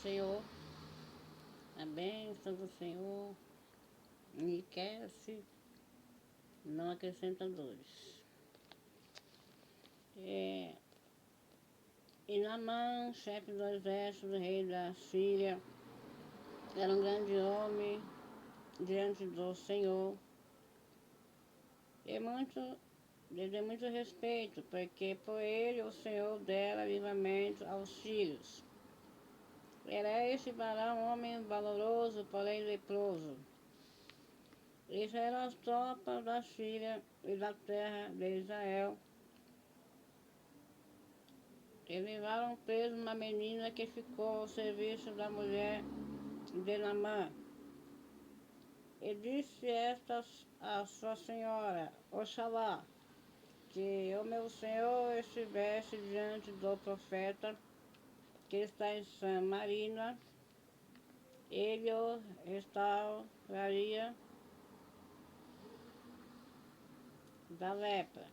Senhor, a bênção do Senhor enriquece, não acrescenta dores. E Naamã, chefe do exército do rei da Síria, era um grande homem diante do Senhor. De muito respeito, porque por ele o Senhor dera livramento aos sírios. Era este varão um homem valoroso, porém leproso. Essas eram as tropas da Síria e da terra de Israel. E levaram preso uma menina que ficou ao serviço da mulher de Naamã. E disse esta a sua senhora, Oxalá, que o meu senhor estivesse diante do profeta que está em Samaria, ele o restauraria da lepra.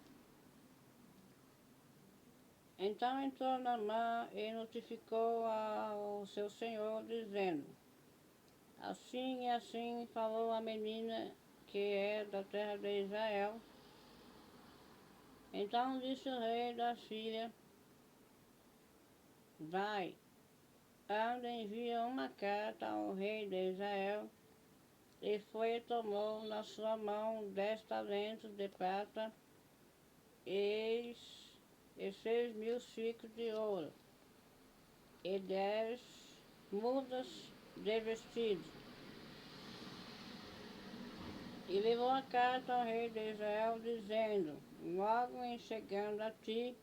Então entrou Naamã e notificou ao seu senhor, dizendo: assim e assim falou a menina que é da terra de Israel. Então disse o rei da Síria: vai, anda, envia uma carta ao rei de Israel. E foi e tomou na sua mão 10 talentos de prata e 6.000 ciclos de ouro, e 10 mudas de vestido. E levou a carta ao rei de Israel, dizendo: logo em chegando a ti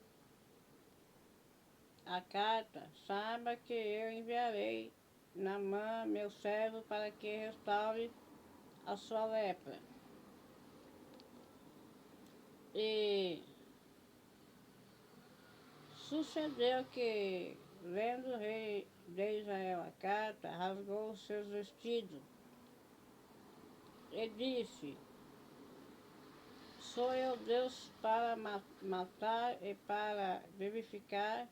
a carta, saiba que eu enviarei Naamã, meu servo, para que restaure a sua lepra. E sucedeu que, vendo o rei de Israel a carta, rasgou os seus vestidos e disse: sou eu Deus para matar e para vivificar,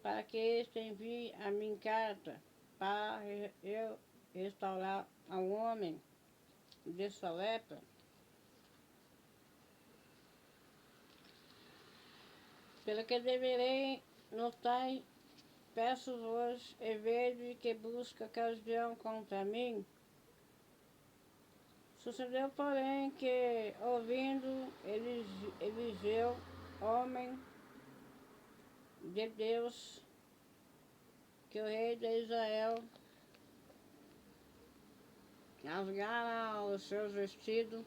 para que este envie a minha carta, para eu restaurar ao homem de sua lepra? Pelo que deverei notar, peço-vos, e vejo que busca ocasião contra mim. Sucedeu, porém, que, ouvindo Eliseu, homem de Deus, que o rei de Israel rasgara os seus vestidos,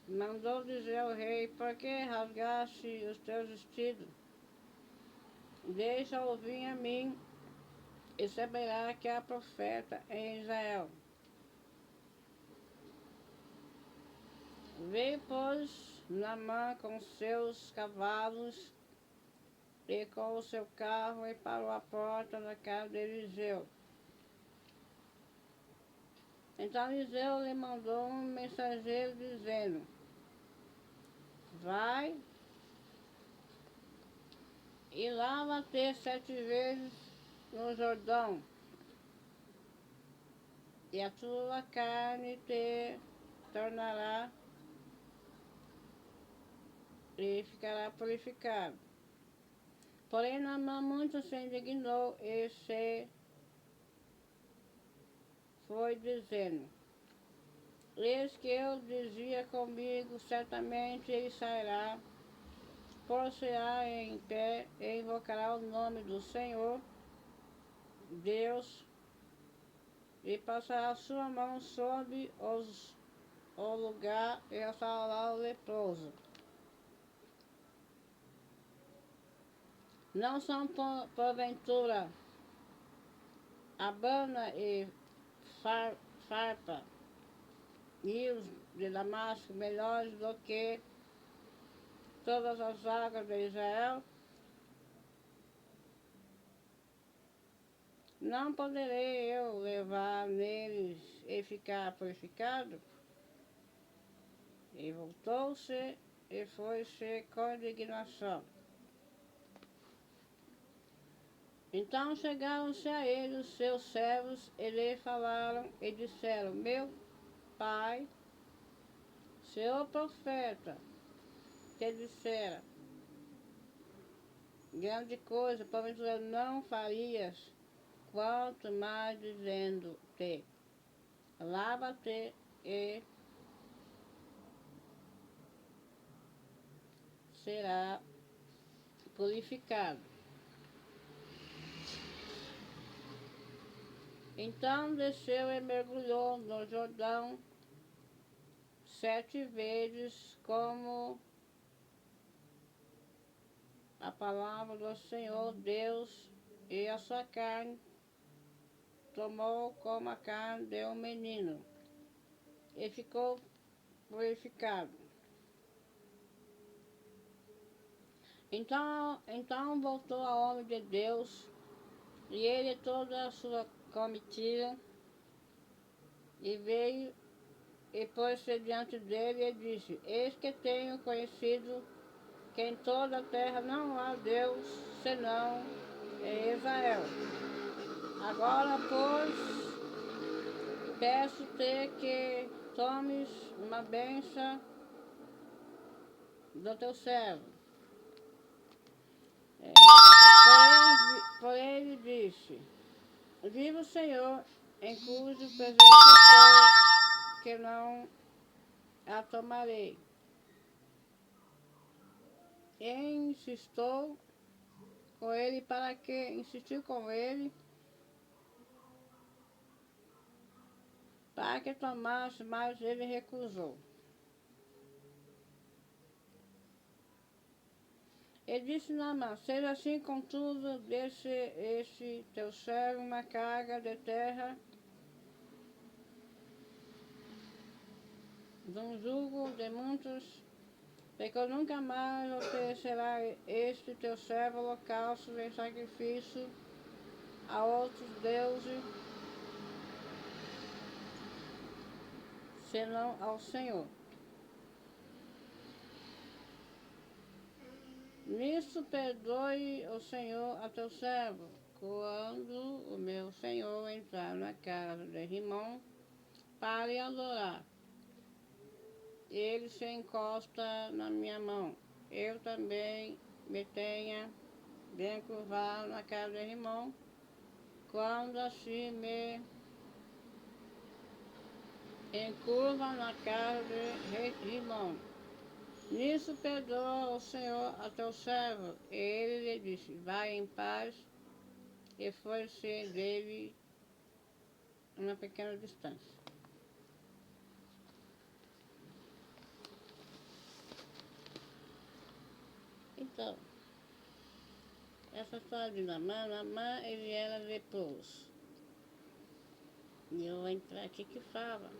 mandou dizer ao rei: por que rasgaste os teus vestidos? Deixa ouvir a mim, e saberá que há profeta em Israel. Veio, pois, Naamã com seus cavalos e com o seu carro, e parou à porta da casa de Eliseu. Então Eliseu lhe mandou um mensageiro, dizendo: vai e lava-te 7 vezes no Jordão, e a tua carne te tornará e ficará purificado. Porém Naamã muito se indignou e se foi dizendo: eis que eu dizia comigo, certamente ele sairá, pôr-se-á em pé e invocará o nome do Senhor Deus, e passará a sua mão sobre o lugar e restaurará o leproso. Não são porventura Abana e Farpa, rios de Damasco, melhores do que todas as águas de Israel? Não poderei eu levar neles e ficar purificado? E voltou-se e foi-se com indignação. Então chegaram-se a ele os seus servos e lhe falaram e disseram: Meu pai, seu profeta, te dissera, grande coisa, porventura não farias, quanto mais dizendo-te, lava-te e será purificado. Então desceu e mergulhou no Jordão 7 vezes, como a palavra do Senhor Deus, e a sua carne tomou como a carne de um menino, e ficou purificado. Então voltou ao homem de Deus, e ele e toda a sua comitiva, e veio e pôs-se diante dele e disse: Eis que tenho conhecido que em toda a terra não há Deus senão em Israel. Agora, pois, peço-te que tomes uma bênção do teu servo. Porém ele disse: Viva o Senhor, em cujo presente estou, que não a tomarei. E insistiu com ele para que tomasse, mas ele recusou. Ele disse Naamã: Seja assim, contudo, deixe este teu servo uma carga de terra de um jugo de muitos, porque nunca mais oferecerá este teu servo holocausto em sacrifício a outros deuses, senão ao Senhor. Nisso perdoe o Senhor a teu servo, quando o meu senhor entrar na casa de Rimom para lhe adorar. Ele se encosta na minha mão. Eu também me tenha de encurvar na casa de Rimom, quando assim me encurva na casa de Rimom. Nisso perdoa o Senhor a teu servo. E ele lhe disse: Vai em paz. E foi-se dele uma pequena distância. Então, essa história de Naamã, ele era leproso. E eu vou entrar aqui que fala.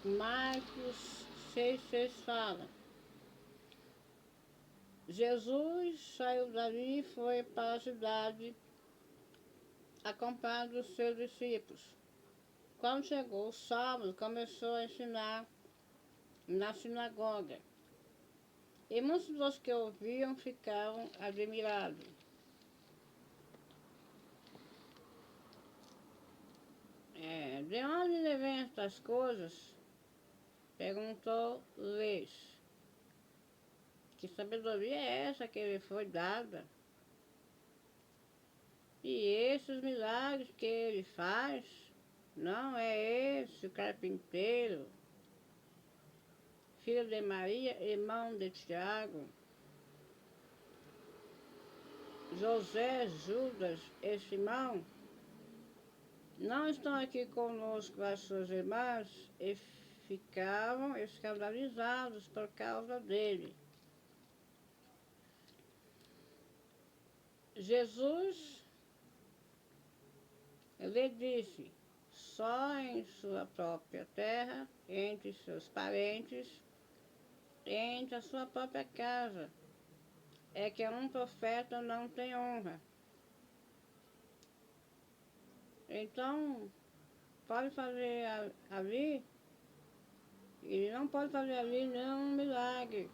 Marcos 6,6 fala: Jesus saiu dali e foi para a cidade acompanhado dos seus discípulos. Quando chegou o sábado, começou a ensinar na sinagoga. E muitos dos que ouviam ficavam admirados. De onde lhe vêm estas coisas? Perguntou-lhes. Que sabedoria é essa que lhe foi dada? E esses milagres que ele faz, não é esse o carpinteiro, filho de Maria, irmão de Tiago, José, Judas e Simão? Não estão aqui conosco as suas irmãs? E ficavam escandalizados por causa dele. Jesus lhe disse: só em sua própria terra, entre seus parentes, entre a sua própria casa, é que um profeta não tem honra. Então, pode fazer ali, ele não pode fazer ali nenhum milagre,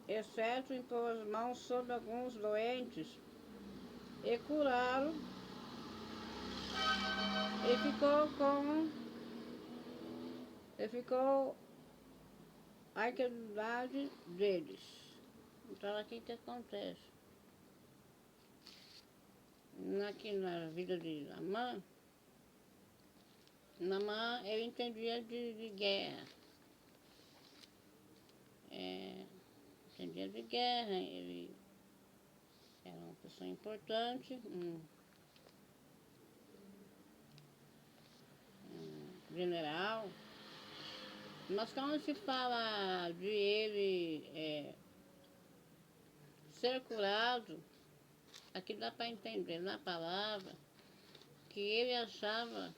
exceto impor as mãos sobre alguns doentes, e curá-lo, e ficou a incredulidade deles. Então aqui o que acontece? Aqui na vida de Naamã ele entendia de guerra. Entendia de guerra, ele era uma pessoa importante, um general. Mas quando se fala de ele ser curado, aqui dá para entender na palavra que ele achava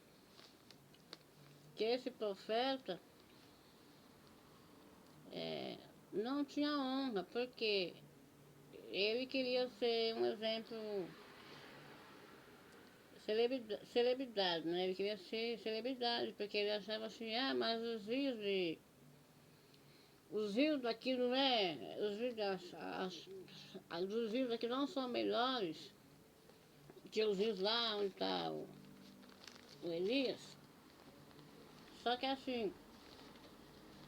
que esse profeta não tinha honra, porque ele queria ser um exemplo, celebridade, né? Ele queria ser celebridade, porque ele achava assim, mas os rios daqui não os rios daqui não são melhores que os rios lá onde está o Elias. Só que assim,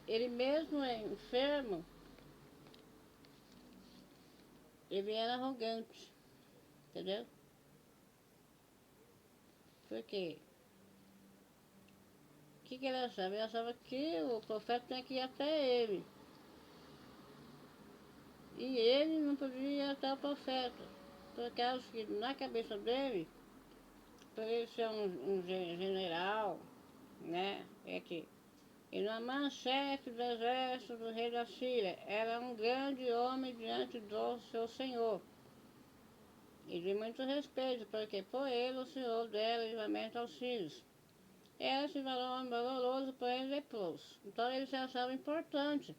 ele mesmo é enfermo, ele era arrogante, entendeu? Porque o que ele achava? Ele achava que o profeta tinha que ir até ele. E ele não podia ir até o profeta. Porque acho que na cabeça dele, por ele ser um general, né? É que Naamã, chefe do exército do rei da Síria, era um grande homem diante do seu senhor. E de muito respeito, porque por ele o senhor dera livramento aos filhos. Era esse varão valoroso, porém leproso. Então ele se achava importante.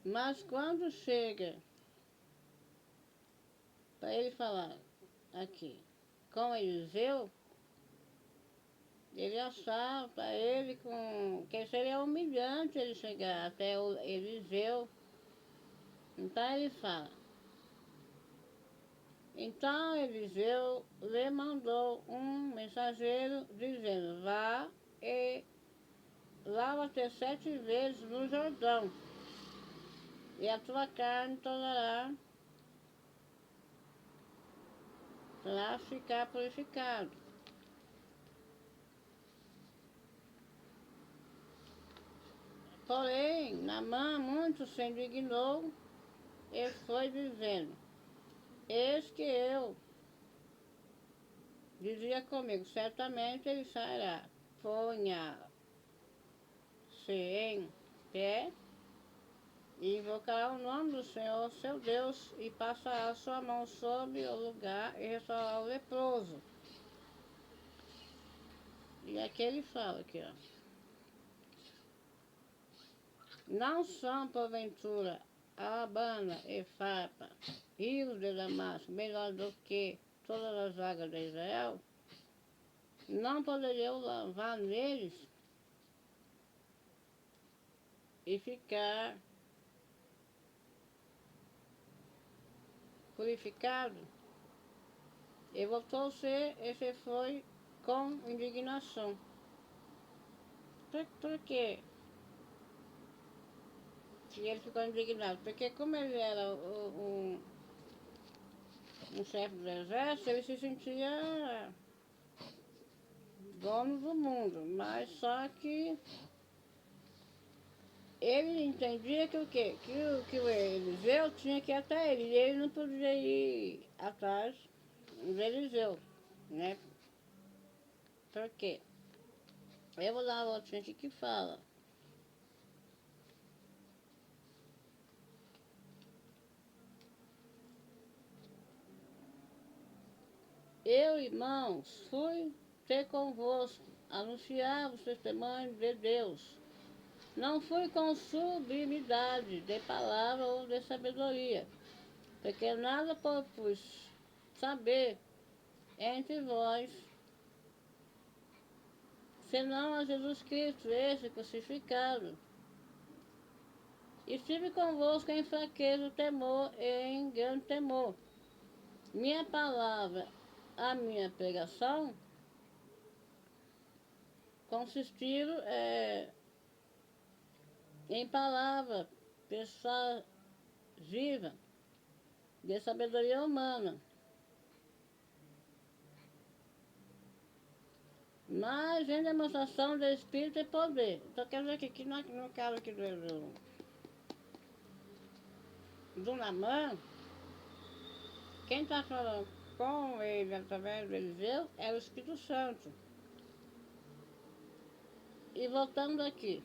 Mas quando chega para ele falar aqui com Eliseu, ele achava para ele que seria humilhante ele chegar até o Eliseu. Então ele fala. Então Eliseu lhe mandou um mensageiro dizendo, vá e lava-te 7 vezes no Jordão, e a tua carne tornará para ficar purificado. Porém, Naamã muito se indignou e foi dizendo, eis que eu dizia comigo, certamente ele sairá, ponha-se em pé e invocará o nome do Senhor, seu Deus, e passará sua mão sobre o lugar e restaurará o leproso. E aqui ele fala aqui, ó. Não são, porventura, Alabama e Farpa, rios de Damasco, melhor do que todas as águas de Israel? Não poderiam lavar neles e ficar purificado? E voltou-se e se foi com indignação. Por quê? E ele ficou indignado, porque como ele era um chefe do exército, ele se sentia dono do mundo, mas só que ele entendia que o quê? Que o Eliseu tinha que ir até ele, e ele não podia ir atrás do Eliseu, né? Por quê? Eu vou dar uma voltinha aqui que fala. Eu, irmãos, fui ter convosco, anunciar os testemunhos de Deus. Não fui com sublimidade de palavra ou de sabedoria, porque nada propus saber entre vós, senão a Jesus Cristo, esse crucificado. Estive convosco em fraqueza, temor e em grande temor. Minha palavra, a minha pregação, consistiram em palavra persuasiva de sabedoria humana, mas em demonstração de espírito e poder. Então quer dizer que aqui no caso aqui do Naamã, quem está falando com ele através do Eliseu é o Espírito Santo. E voltando aqui,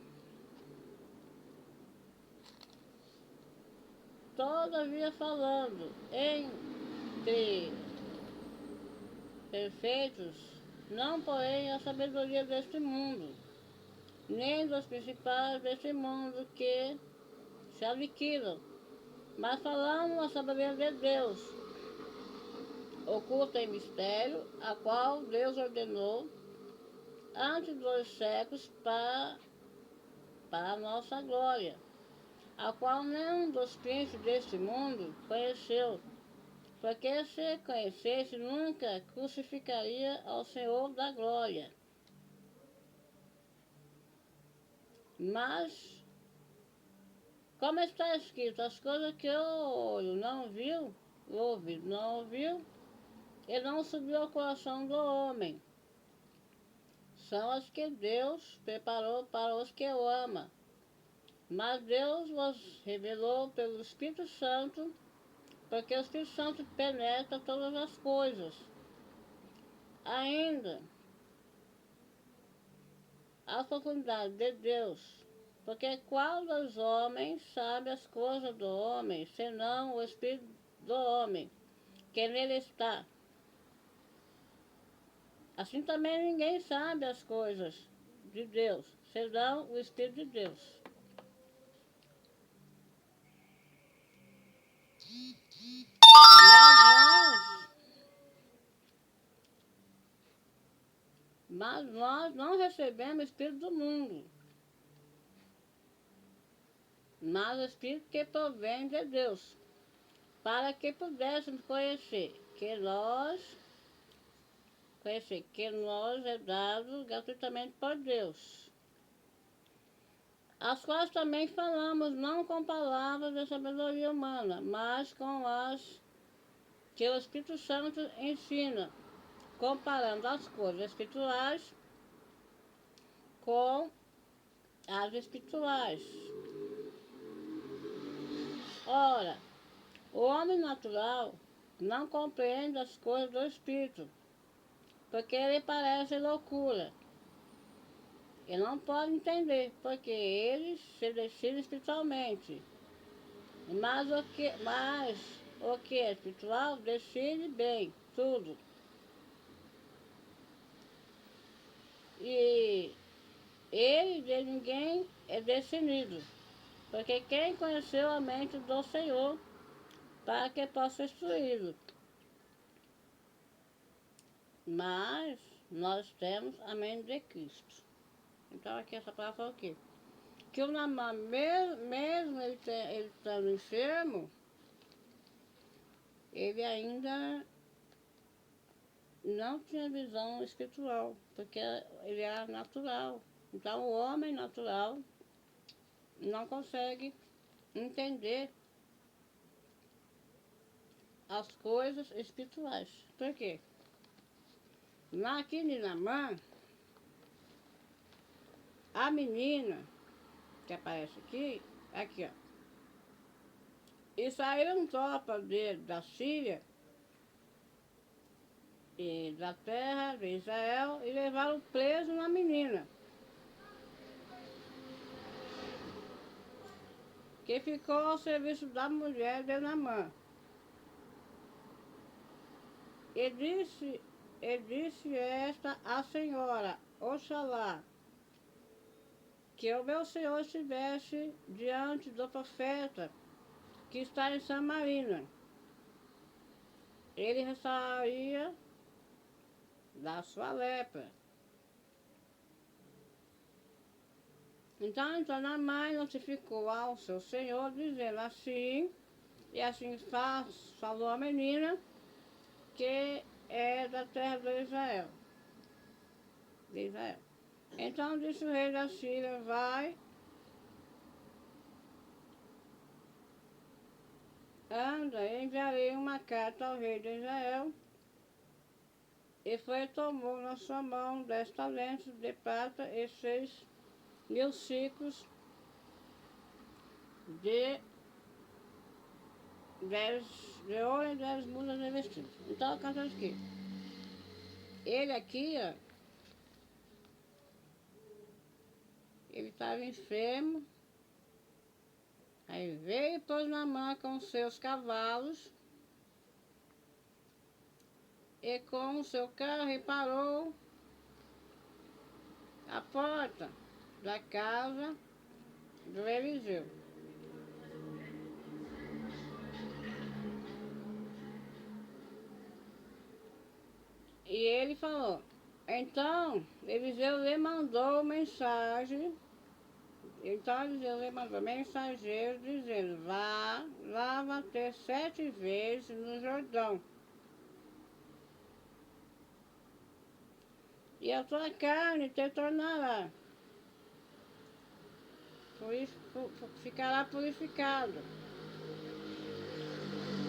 todavia falando entre perfeitos, não porém a sabedoria deste mundo, nem dos principais deste mundo que se aniquilam, mas falamos a sabedoria de Deus, oculta em mistério, a qual Deus ordenou antes dos séculos para a nossa glória, a qual nenhum dos príncipes deste mundo conheceu, porque se conhecesse nunca crucificaria ao Senhor da glória. Mas, como está escrito, as coisas que o olho não viu, o ouvido não ouviu, e não subiu ao coração do homem, são as que Deus preparou para os que o amam. Mas Deus vos revelou pelo Espírito Santo, porque o Espírito Santo penetra todas as coisas. Ainda a profundidade de Deus, porque qual dos homens sabe as coisas do homem, senão o Espírito do homem, que nele está? Assim também ninguém sabe as coisas de Deus, senão o Espírito de Deus. Mas nós não recebemos o Espírito do mundo, mas o Espírito que provém de Deus, para que pudéssemos conhecer que nós é dado gratuitamente por Deus, as quais também falamos não com palavras de sabedoria humana, mas com as que o Espírito Santo ensina, comparando as coisas espirituais com as espirituais. Ora, o homem natural não compreende as coisas do Espírito, porque ele parece loucura. Ele não pode entender, porque ele se decide espiritualmente. Mas o que é espiritual decide bem tudo. E ele de ninguém é decidido, porque quem conheceu a mente do Senhor para que possa instruí-lo? Mas nós temos a mente de Cristo. Então aqui essa palavra fala o quê? Que o Naamã, mesmo ele estando enfermo, ele ainda não tinha visão espiritual, porque ele era natural. Então o homem natural não consegue entender as coisas espirituais. Por quê? Aqui em Naamã, a menina que aparece aqui, ó. E saíram tropas da Síria e da terra de Israel e levaram preso uma menina, que ficou ao serviço da mulher de Naamã. E disse esta a senhora, Oxalá, que o meu senhor estivesse diante do profeta que está em Samaria. Ele restauraria da sua lepra. Então Naamã notificou ao seu senhor, dizendo assim, e assim falou a menina, que é da terra de Israel. Então disse o rei da Síria, vai, anda, enviarei uma carta ao rei de Israel. E foi e tomou na sua mão 10 talentos de prata e 6.000 ciclos de 10 de ouro e 10 mudas de vestido. Então, acontece aqui. Ele aqui, ó, ele estava enfermo, aí veio e pôs na mão com os seus cavalos e com o seu carro e parou a porta da casa do Eliseu. E ele falou, então Eliseu lhe mandou mensagem. Então Eliseu lhe mandou mensageiro dizendo, vá, lava-te 7 vezes no Jordão, e a tua carne te tornará, ficará purificado.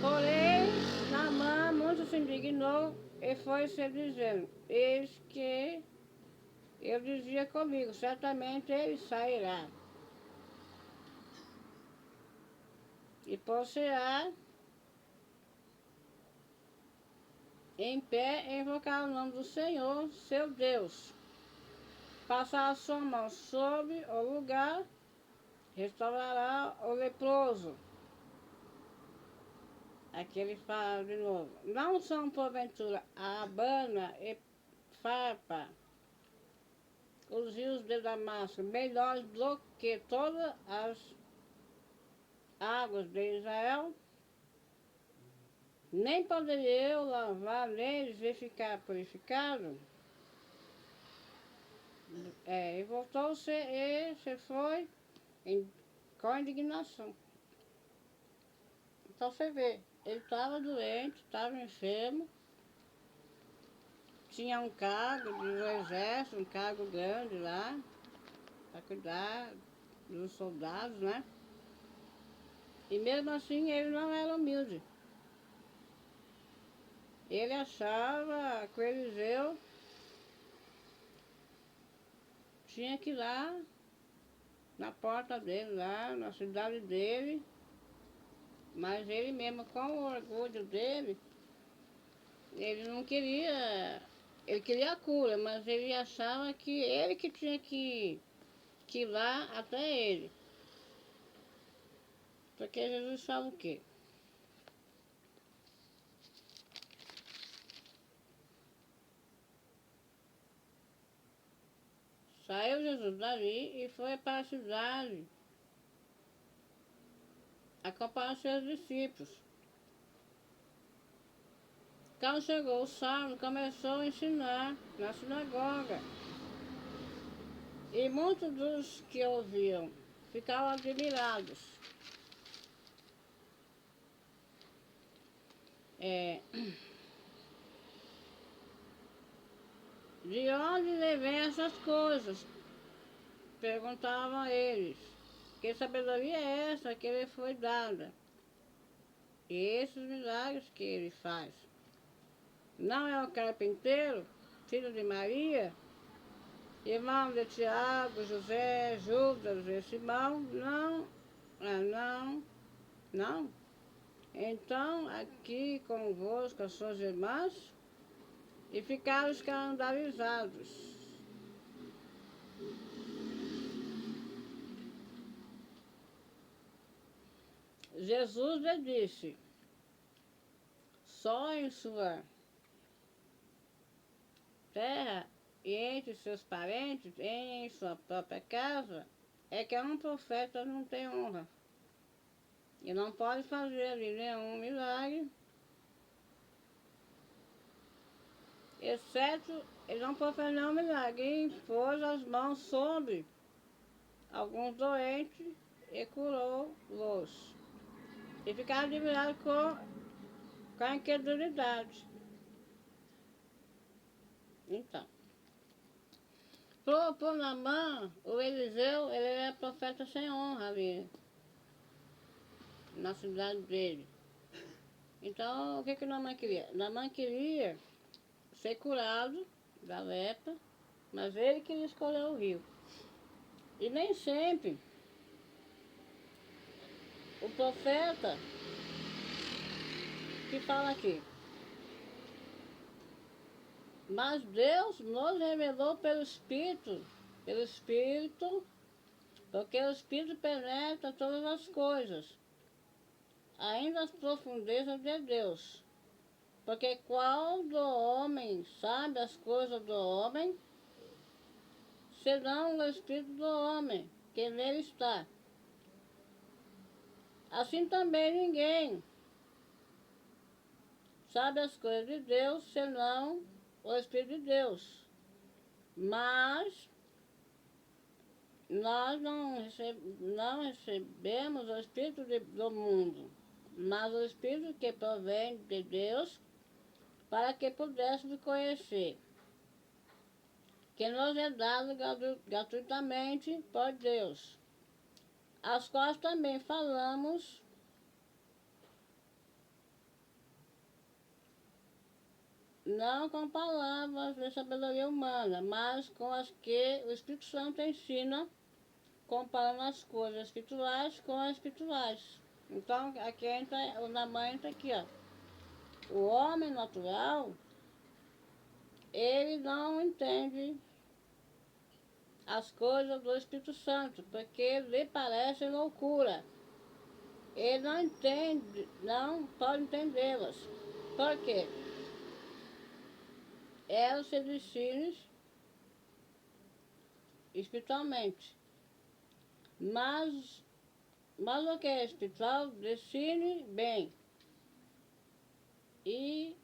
Porém, Naamã muito se indignou e foi-se dizendo, eis que eu dizia comigo, certamente ele sairá e pôr-se-á em pé e invocar o nome do Senhor, seu Deus, passar a sua mão sobre o lugar, restaurará o leproso. Aqui ele fala de novo, não são porventura Abana e Farpa, os rios de Damasco, melhores do que todas as águas de Israel? Nem poderia eu lavar neles e ficar purificado? E voltou-se e se foi com indignação. Então você vê, ele estava doente, estava enfermo, tinha um cargo do exército, um cargo grande lá, para cuidar dos soldados, né? E mesmo assim ele não era humilde. Ele achava que o Eliseu tinha que ir lá na porta dele, lá na cidade dele, mas ele mesmo, com o orgulho dele, ele não queria, ele queria a cura, mas ele achava que ele que tinha que ir lá até ele. Porque Jesus fala o quê? Saiu Jesus dali e foi para a cidade acompanhar seus discípulos. Quando chegou o sábado, começou a ensinar na sinagoga. E muitos dos que ouviam ficavam admirados. De onde lhe vêm essas coisas? Perguntavam a eles. Que sabedoria é essa que lhe foi dada? E esses milagres que ele faz? Não é o carpinteiro, filho de Maria, irmão de Tiago, José, Judas e Simão? Não, não. Então, aqui convosco as suas irmãs, e ficaram escandalizados. Jesus lhe disse, só em sua terra e entre seus parentes, em sua própria casa, é que um profeta não tem honra. E não pode fazer ali nenhum milagre, exceto ele não pode fazer nenhum milagre. E impôs as mãos sobre alguns doentes e curou-los. E ficaram admirados com a incredulidade. Então, por Naamã, o Eliseu, ele era profeta sem honra ali, na cidade dele. Então, o que Naamã queria? Naamã queria ser curado da lepra, mas ele queria escolher o rio. E nem sempre o profeta que fala aqui, mas Deus nos revelou pelo Espírito, porque o Espírito penetra todas as coisas, ainda as profundezas de Deus. Porque qual do homem sabe as coisas do homem, senão o Espírito do homem, que nele está. Assim também ninguém sabe as coisas de Deus, senão o Espírito de Deus. Mas nós não recebemos o Espírito do mundo, mas o Espírito que provém de Deus, para que pudéssemos conhecer, que nos é dado gratuitamente por Deus, as quais também falamos não com palavras de sabedoria humana, mas com as que o Espírito Santo ensina, comparando as coisas espirituais com as espirituais. Então, aqui entra, o Naamã entra aqui, ó. O homem natural, ele não entende as coisas do Espírito Santo, porque lhe parece loucura. Ele não entende, não pode entendê-las. Por quê? Elas se discernem espiritualmente. Mas o que é espiritual discerne bem. E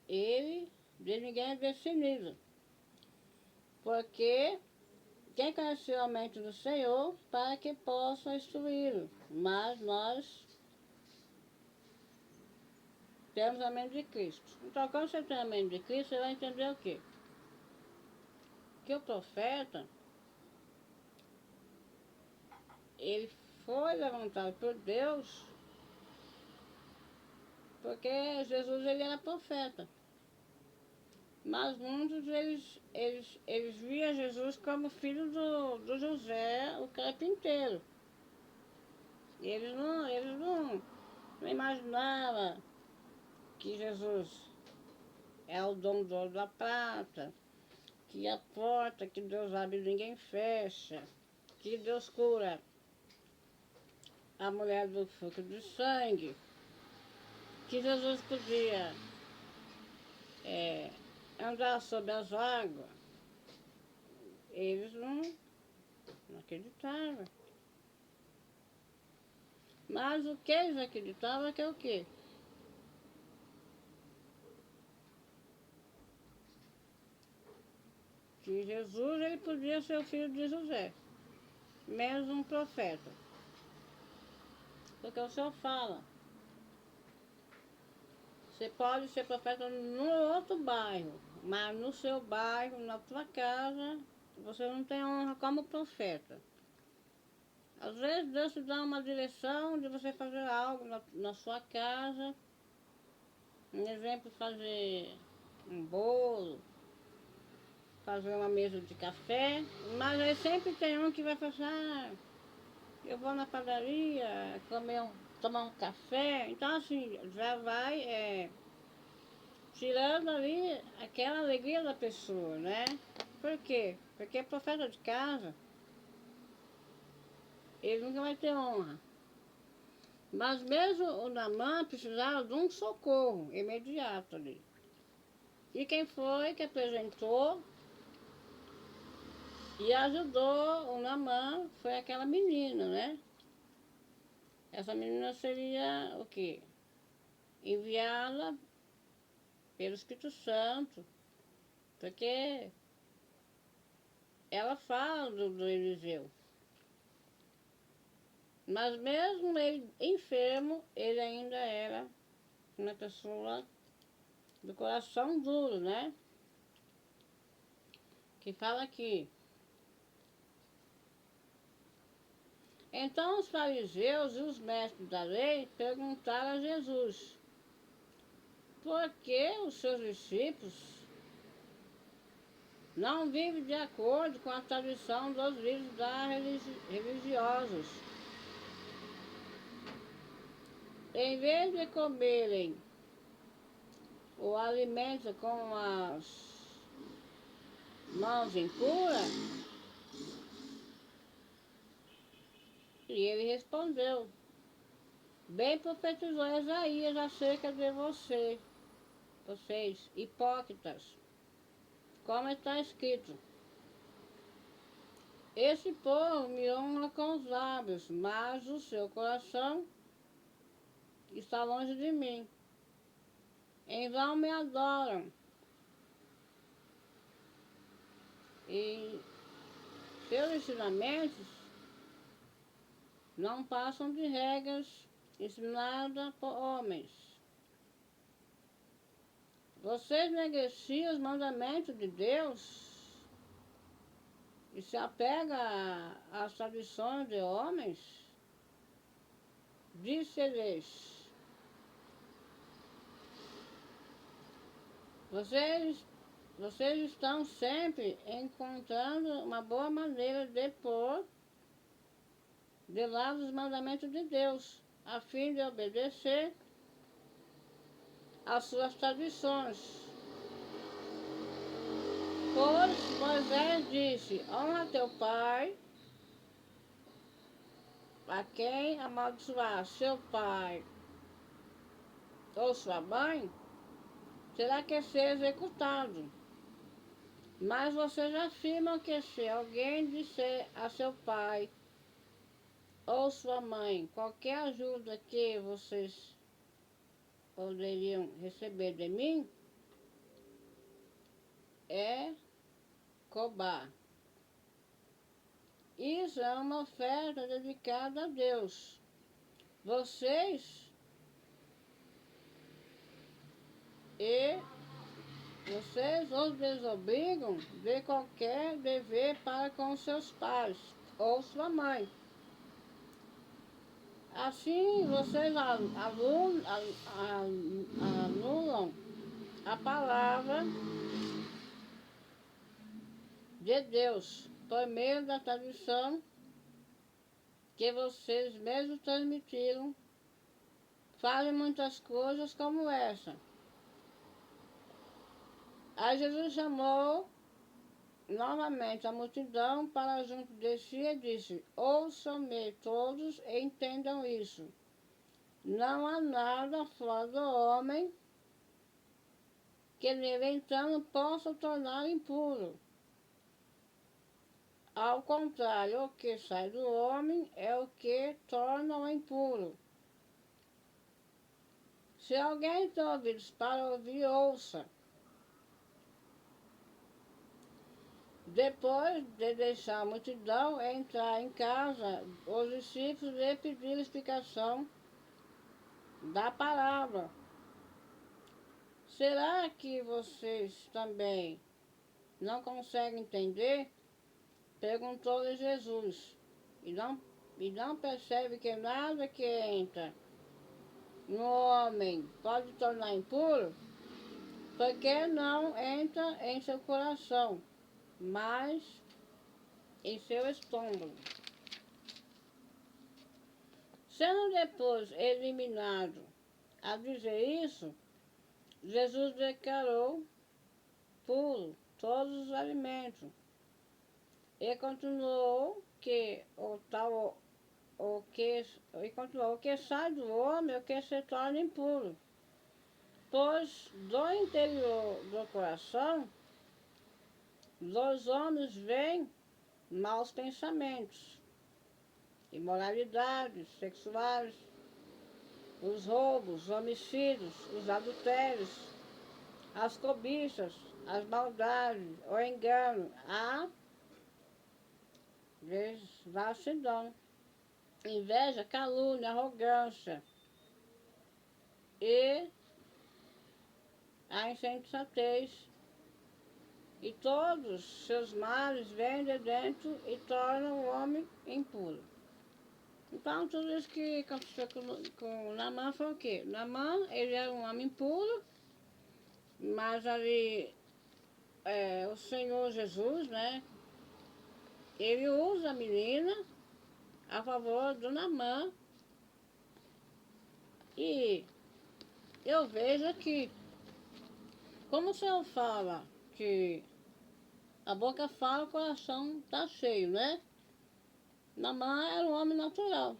ele de ninguém é discernido. Porque quem conheceu a mente do Senhor para que possa instruí-lo. Mas nós temos a mente de Cristo. Então, quando você tem a mente de Cristo, você vai entender o quê? Que o profeta, ele foi levantado por Deus, porque Jesus ele era profeta. Mas muitos eles viam Jesus como filho do José, o carpinteiro. Eles não imaginavam que Jesus é o dono do ouro da prata, que a porta que Deus abre ninguém fecha, que Deus cura a mulher do fluxo de sangue, que Jesus podia andar sobre as águas. Eles não acreditavam. Mas o que eles acreditavam é que é o quê? Que Jesus ele podia ser o filho de José, menos um profeta. Porque o Senhor fala, você pode ser profeta no outro bairro, mas no seu bairro, na sua casa, você não tem honra como profeta. Às vezes Deus te dá uma direção de você fazer algo na sua casa. Um exemplo, fazer um bolo, fazer uma mesa de café. Mas aí sempre tem um que vai falar, eu vou na padaria tomar um café. Então assim, já vai tirando ali aquela alegria da pessoa, né? Por quê? Porque profeta de casa, ele nunca vai ter honra. Mas mesmo o Naamã precisava de um socorro imediato ali. E quem foi que apresentou e ajudou o Naamã foi aquela menina, né? Essa menina seria o quê? Enviada pelo Espírito Santo, porque ela fala do Eliseu. Mas mesmo ele enfermo, ele ainda era uma pessoa do coração duro, né? Que fala aqui. Então os fariseus e os mestres da lei perguntaram a Jesus: por que os seus discípulos não vivem de acordo com a tradição dos livros religiosos? Em vez de comerem o alimento com as mãos impuras, e ele respondeu: bem profetizou Isaías acerca de vocês, hipócritas, como está escrito: esse povo me honra com os lábios, mas o seu coração está longe de mim. Em vão me adoram, e seus ensinamentos não passam de regras ensinadas por homens. Vocês negligenciam os mandamentos de Deus e se apegam às tradições de homens? Disse-lhes: vocês estão sempre encontrando uma boa maneira de pôr de lado os mandamentos de Deus, a fim de obedecer às suas tradições. Pois Moisés disse: honra teu pai. A quem amaldiçoar seu pai ou sua mãe, terá que ser executado. Mas vocês afirmam que se alguém disser a seu pai ou sua mãe qualquer ajuda que vocês poderiam receber de mim, é roubar. Isso é uma oferta dedicada a Deus. Vocês os desobrigam de qualquer dever para com seus pais ou sua mãe. Assim, vocês anulam a palavra de Deus por meio da tradição que vocês mesmos transmitiram. Fazem muitas coisas como essa. Aí Jesus chamou novamente a multidão para junto de si e disse: ouçam-me todos e entendam isso. Não há nada fora do homem que nele entrando possa tornar impuro. Ao contrário, o que sai do homem é o que torna-o impuro. Se alguém tem ouvidos para ouvir, ouça. Depois de deixar a multidão entrar em casa, os discípulos lhe pediram explicação da palavra. Será que vocês também não conseguem entender? Perguntou-lhe Jesus. E não percebe que nada que entra no homem pode tornar impuro? Porque não entra em seu coração, mas em seu estômago. Sendo depois eliminado a dizer isso, Jesus declarou puro todos os alimentos e continuou que o que sai do homem é o que se torna impuro, pois do interior do coração dos homens vêm maus pensamentos, imoralidades sexuais, os roubos, os homicídios, os adultérios, as cobiças, as maldades, o engano, a devassidão, inveja, calúnia, arrogância e a insensatez. E todos seus males vêm de dentro e tornam o homem impuro. Então, tudo isso que aconteceu com Naamã foi o quê? Naamã, ele era um homem impuro, mas ali o Senhor Jesus, né, ele usa a menina a favor do Naamã. E eu vejo aqui, como o Senhor fala que a boca fala, o coração está cheio, né? Naamã era um homem natural.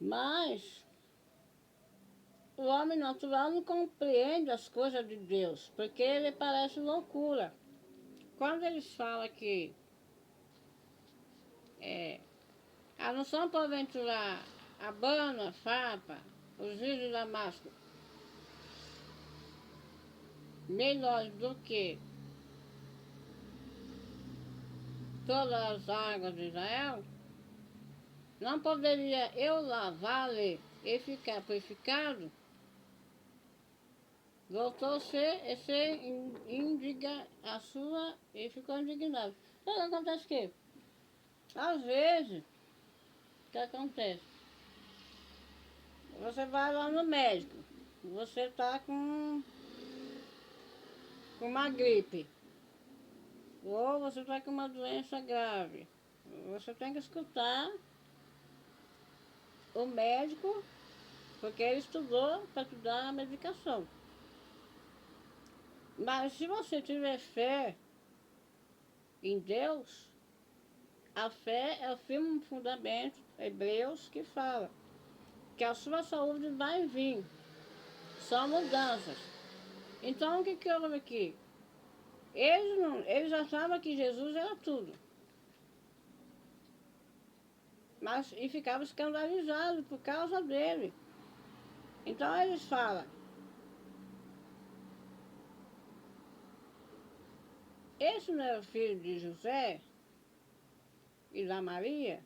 Mas o homem natural não compreende as coisas de Deus, porque ele parece loucura. Quando eles falam que a não são porventura Abana, Fapa, os rios de Damasco, melhores do que todas as águas de Israel, não poderia eu lavá-lo e ficar purificado? Voltou a ser a sua e ficou indignado. Então acontece o quê? Às vezes, o que acontece? Você vai lá no médico, você está com uma gripe, ou você está com uma doença grave. Você tem que escutar o médico, porque ele estudou para te dar a medicação. Mas se você tiver fé em Deus, a fé é o firme fundamento, Hebreus, que fala que a sua saúde vai vir. São mudanças. Então o que houve aqui? Eles achavam que Jesus era tudo. E ficavam escandalizados por causa dele. Então eles falam, esse não é o filho de José e da Maria?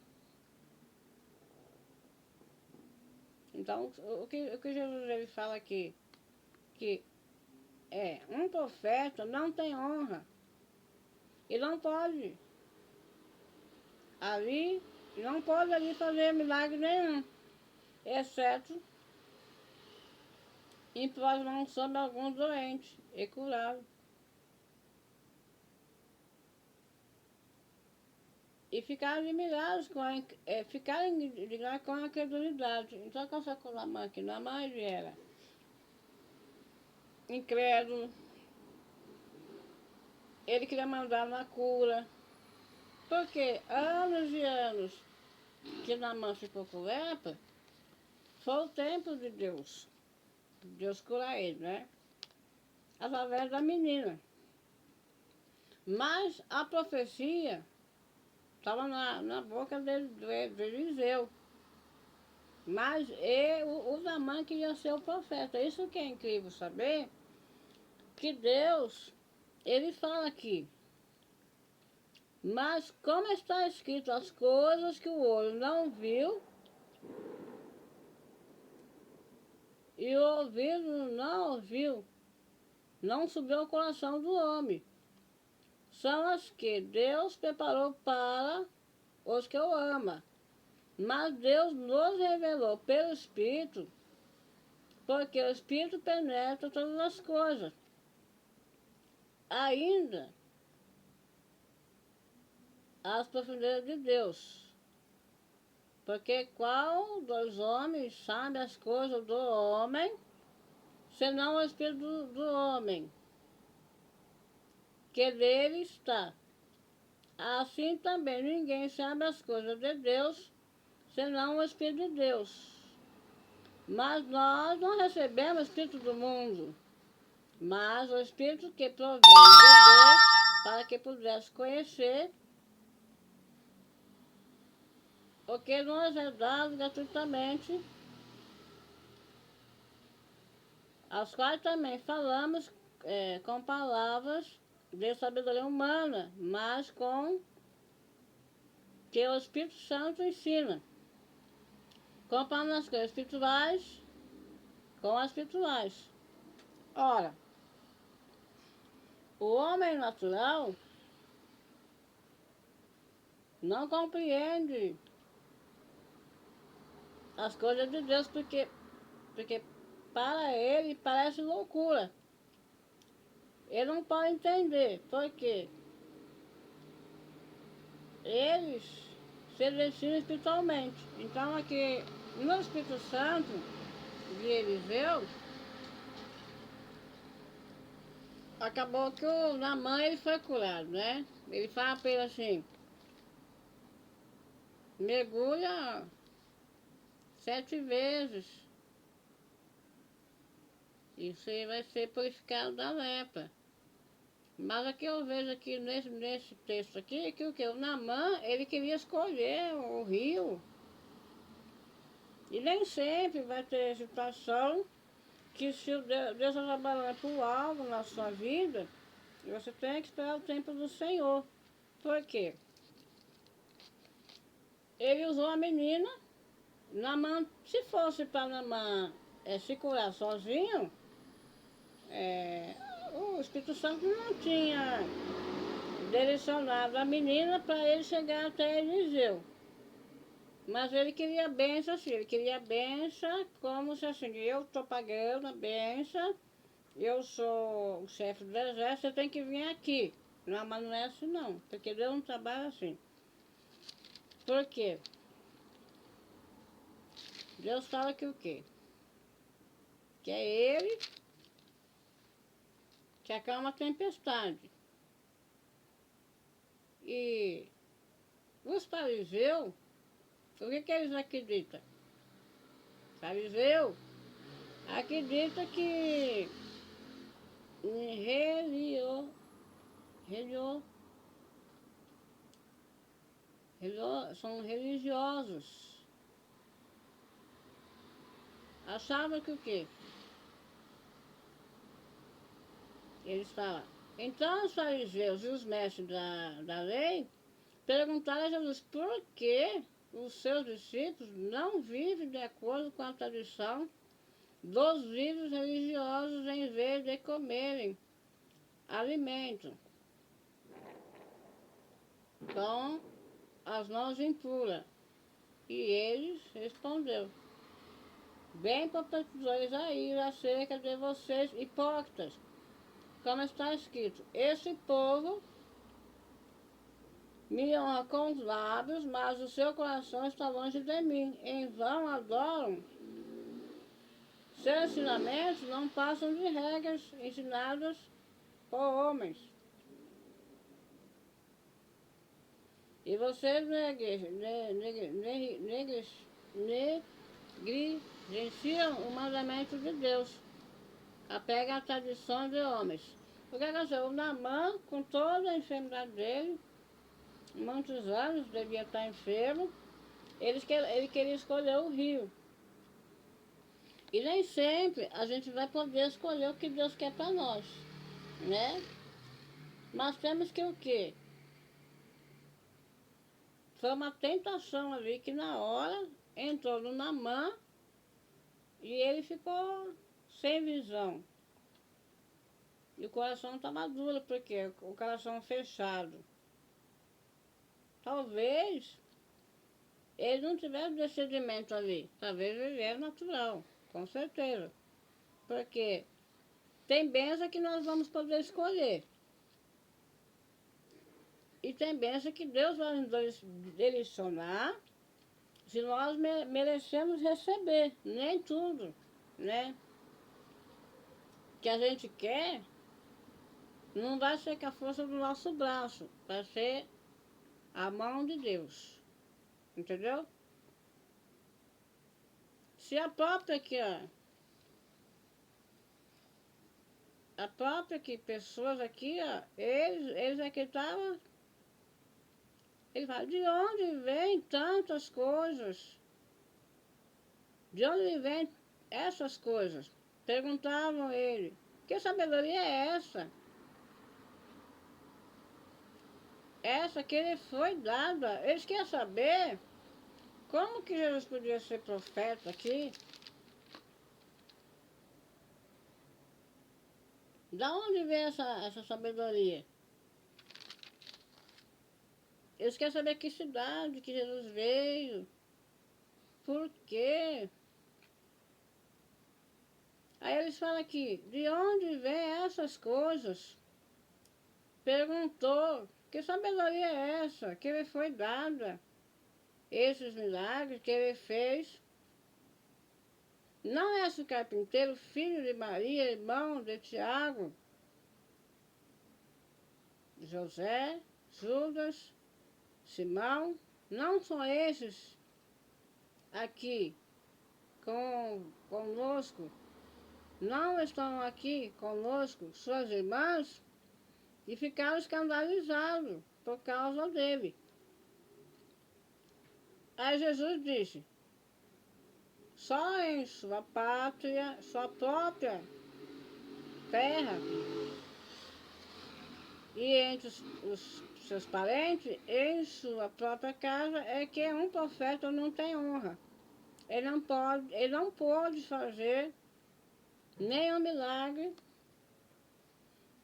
Então o que Jesus ele fala aqui? Que um profeta não tem honra. E não pode ali fazer milagre nenhum, exceto impor as mãos sobre alguns doentes e curá-los. E ficaram admirados com a credulidade. Então, qual foi a Naamã aqui? Naamã ele era incrédulo, ele queria mandar na cura, porque anos e anos que Naamã ficou com lepra, foi o tempo de Deus curar ele, né? Através da menina. Mas a profecia estava na boca de Eliseu. Mas o Naamã queria ser o profeta. Isso que é incrível saber, que Deus, ele fala aqui, mas como está escrito, as coisas que o olho não viu e o ouvido não ouviu, não subiu ao coração do homem, são as que Deus preparou para os que o amam. Mas Deus nos revelou pelo Espírito, porque o Espírito penetra todas as coisas. Ainda as profundezas de Deus. Porque qual dos homens sabe as coisas do homem, senão o Espírito do homem, que dele está? Assim também ninguém sabe as coisas de Deus, senão o Espírito de Deus. Mas nós não recebemos o Espírito do mundo, mas o Espírito que provém de Deus, para que pudesse conhecer o que nos é dado gratuitamente, as quais também falamos com palavras de sabedoria humana, mas com que o Espírito Santo ensina, comparando as coisas espirituais com as espirituais. Ora, o homem natural não compreende as coisas de Deus porque para ele parece loucura. Ele não pode entender, porque eles se ensinam espiritualmente. Então aqui no Espírito Santo de Eliseu, acabou que o Naamã ele foi curado, né? Ele fala para ele assim, mergulha 7 vezes e você vai ser purificado da lepra. Mas aqui eu vejo aqui nesse texto aqui que o que? O Naamã, ele queria escolher o rio. E nem sempre vai ter situação que se Deus está trabalhando por algo na sua vida, você tem que esperar o tempo do Senhor. Por quê? Ele usou a menina, Naamã, se fosse para Naamã se curar sozinho, o Espírito Santo não tinha direcionado a menina para ele chegar até Eliseu. Mas ele queria a benção assim, ele queria a benção como se assim, eu estou pagando a benção, eu sou o chefe do exército, você tem que vir aqui. Não, mas não é assim não, porque Deus não trabalha assim. Por quê? Deus fala que o quê? Que é ele que acalma a tempestade. E os fariseus, o que eles acreditam? Fariseu acredita que relio, são religiosos. Achavam que o quê? Eles falam. Então os fariseus e os mestres da lei perguntaram a Jesus por que os seus discípulos não vivem de acordo com a tradição dos livros religiosos em vez de comerem alimento com as mãos impuras. E eles respondeu, bem profetizou aí acerca de vocês hipócritas, como está escrito, esse povo me honra com os lábios, mas o seu coração está longe de mim. Em vão adoram. Seus ensinamentos não passam de regras ensinadas por homens. E vocês negligenciam o mandamento de Deus, apegam à tradição de homens. O que aconteceu? O Naamã, com toda a enfermidade dele, muitos anos, devia estar enfermo, ele queria escolher o rio. E nem sempre a gente vai poder escolher o que Deus quer para nós, né? Mas temos que o quê? Foi uma tentação ali que na hora entrou no Naamã e ele ficou sem visão. E o coração estava duro, porque o coração fechado. Talvez ele não tivesse discernimento ali. Talvez ele era natural, com certeza. Porque tem bênção que nós vamos poder escolher. E tem bênção que Deus vai nos direcionar se nós merecemos receber. Nem tudo, né? Que a gente quer, não vai ser com a força do nosso braço. Vai ser a mão de Deus. Entendeu? Se a própria que pessoas aqui, ó, eles acreditavam, ele fala, de onde vêm tantas coisas? De onde vêm essas coisas? Perguntavam ele, que sabedoria é essa? essa que ele foi dada. Eles querem saber como que Jesus podia ser profeta aqui. Da onde vem essa sabedoria? Eles querem saber que cidade que Jesus veio. Por quê? Aí eles falam aqui, de onde vem essas coisas? Perguntou, que sabedoria é essa que ele foi dada? Esses milagres que ele fez. Não é esse carpinteiro, filho de Maria, irmão de Tiago, José, Judas, Simão? Não são esses aqui conosco? Não estão aqui conosco suas irmãs? E ficaram escandalizados por causa dele. Aí Jesus disse, só em sua pátria, sua própria terra, e entre os seus parentes, em sua própria casa, é que um profeta não tem honra. Ele não pode fazer nenhum milagre,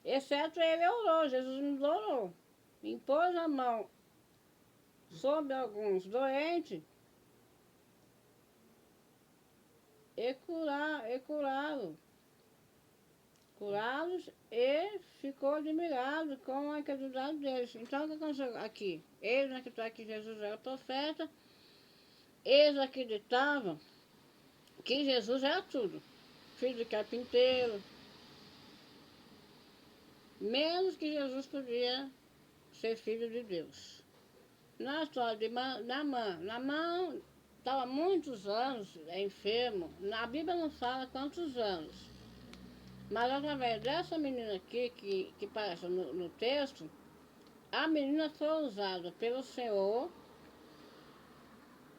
exceto ele orou. Jesus nos orou, impôs a mão sobre alguns doentes e curá-los e ficou admirado com a incredulidade deles. Então o que aconteceu aqui? Eles acreditavam que Jesus era profeta, eles acreditavam que Jesus era tudo, filho de carpinteiro, menos que Jesus podia ser filho de Deus. Na história de Naamã estava muitos anos enfermo, a Bíblia não fala quantos anos, mas através dessa menina aqui, que aparece no texto, a menina foi usada pelo Senhor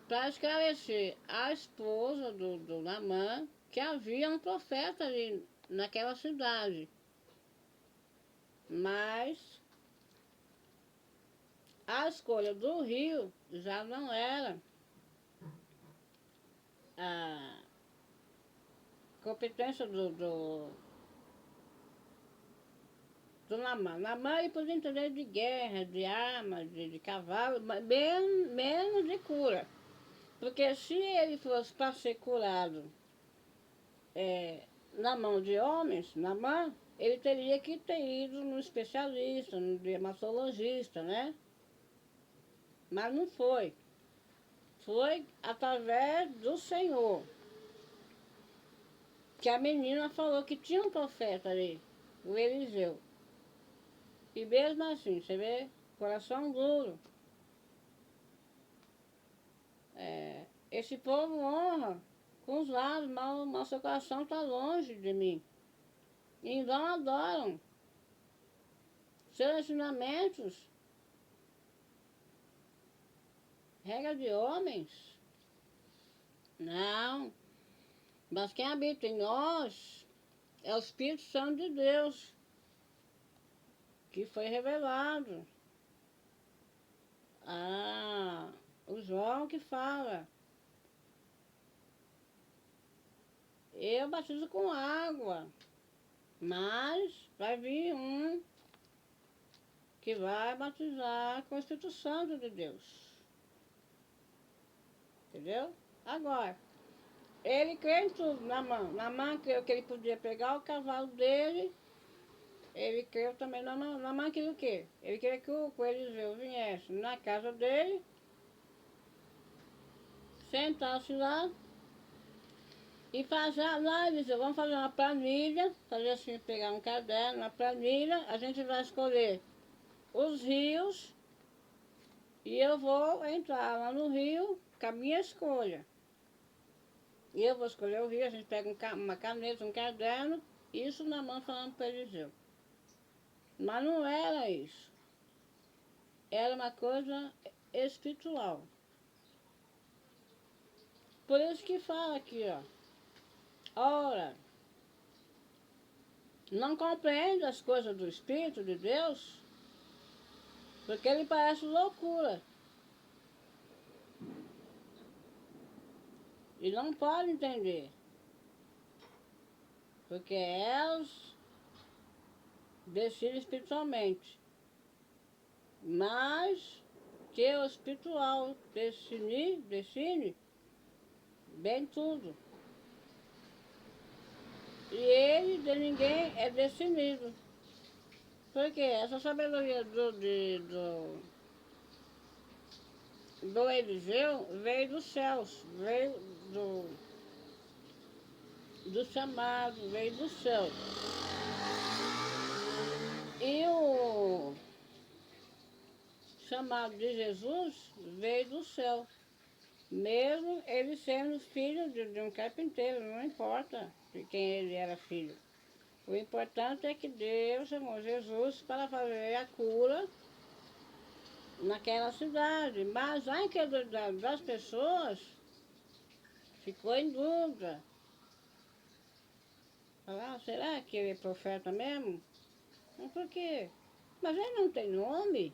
para esclarecer a esposa do Naamã que havia um profeta ali naquela cidade. Mas a escolha do rio já não era a competência do Naamã. Naamã ele podia entender de guerra, de armas, de cavalo, mas menos de cura. Porque se ele fosse para ser curado na mão de homens, Naamã, ele teria que ter ido no especialista, no dermatologista, né? Mas não foi. Foi através do Senhor. Que a menina falou que tinha um profeta ali, o Eliseu. E mesmo assim, você vê, coração duro. Esse povo honra com os lábios, mas seu coração está longe de mim. E em vão adoram. Seus ensinamentos, regra de homens. Não. Mas quem habita em nós é o Espírito Santo de Deus, que foi revelado. O João que fala. Eu batizo com água, mas vai vir um que vai batizar com o Espírito Santo de Deus. Entendeu? Agora, ele crê em tudo, Naamã creu que ele podia pegar o cavalo dele, ele creu também, Naamã queria o quê? Ele queria que o Eliseu viesse na casa dele, sentasse lá e fazer, Eliseu, vamos fazer uma planilha, fazer assim, pegar um caderno, uma planilha, a gente vai escolher os rios e eu vou entrar lá no rio com a minha escolha. E eu vou escolher o rio, a gente pega uma caneta, um caderno, isso na mão falando para Eliseu. Mas não era isso. Era uma coisa espiritual. Por isso que fala aqui, ó. Ora, não compreende as coisas do Espírito de Deus? Porque ele parece loucura. E não pode entender. Porque elas decidem espiritualmente. Mas que o espiritual decide bem tudo. E ele de ninguém é decidido. Porque essa sabedoria do Eliseu veio dos céus, veio do chamado, veio do céu. E o chamado de Jesus veio do céu. Mesmo ele sendo filho de um carpinteiro, não importa de quem ele era filho. O importante é que Deus chamou Jesus para fazer a cura naquela cidade. Mas a incredulidade das pessoas ficou em dúvida. Falaram, será que ele é profeta mesmo? Mas por quê? Mas ele não tem nome.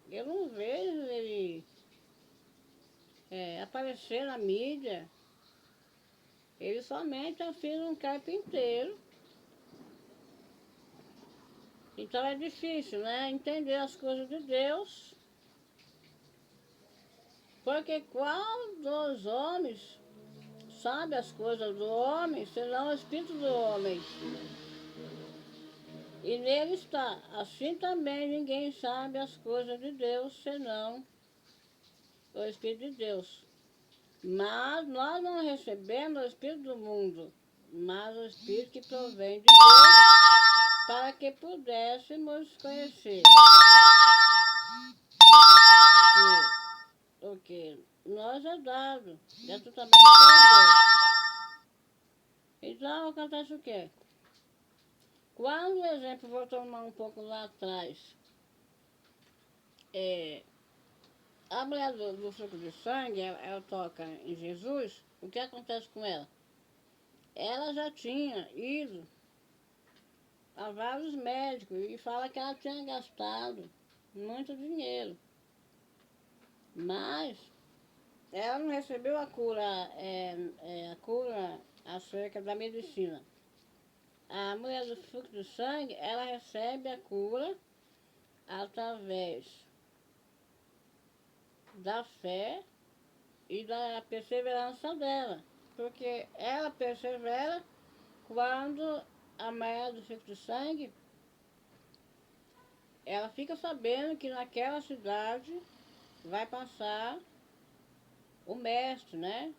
Eu não vejo ele aparecer na mídia. Ele somente é filho de um carpinteiro. Então é difícil, né? Entender as coisas de Deus. Porque qual dos homens sabe as coisas do homem, senão o Espírito do homem? E nele está. Assim também ninguém sabe as coisas de Deus, senão o Espírito de Deus. Mas nós não recebemos o Espírito do mundo, mas o Espírito que provém de Deus, para que pudéssemos conhecer o que nós é dado, gratuitamente por Deus. Então acontece o quê? Quando, por exemplo, vou tomar um pouco lá atrás, a mulher do fluxo de sangue, ela toca em Jesus, o que acontece com ela? Ela já tinha ido a vários médicos e fala que ela tinha gastado muito dinheiro. Mas ela não recebeu a cura, a cura acerca da medicina. A mulher do fluxo de sangue, ela recebe a cura através da fé e da perseverança dela. Porque ela persevera quando a mulher do fluxo de sangue, ela fica sabendo que naquela cidade vai passar o mestre, né?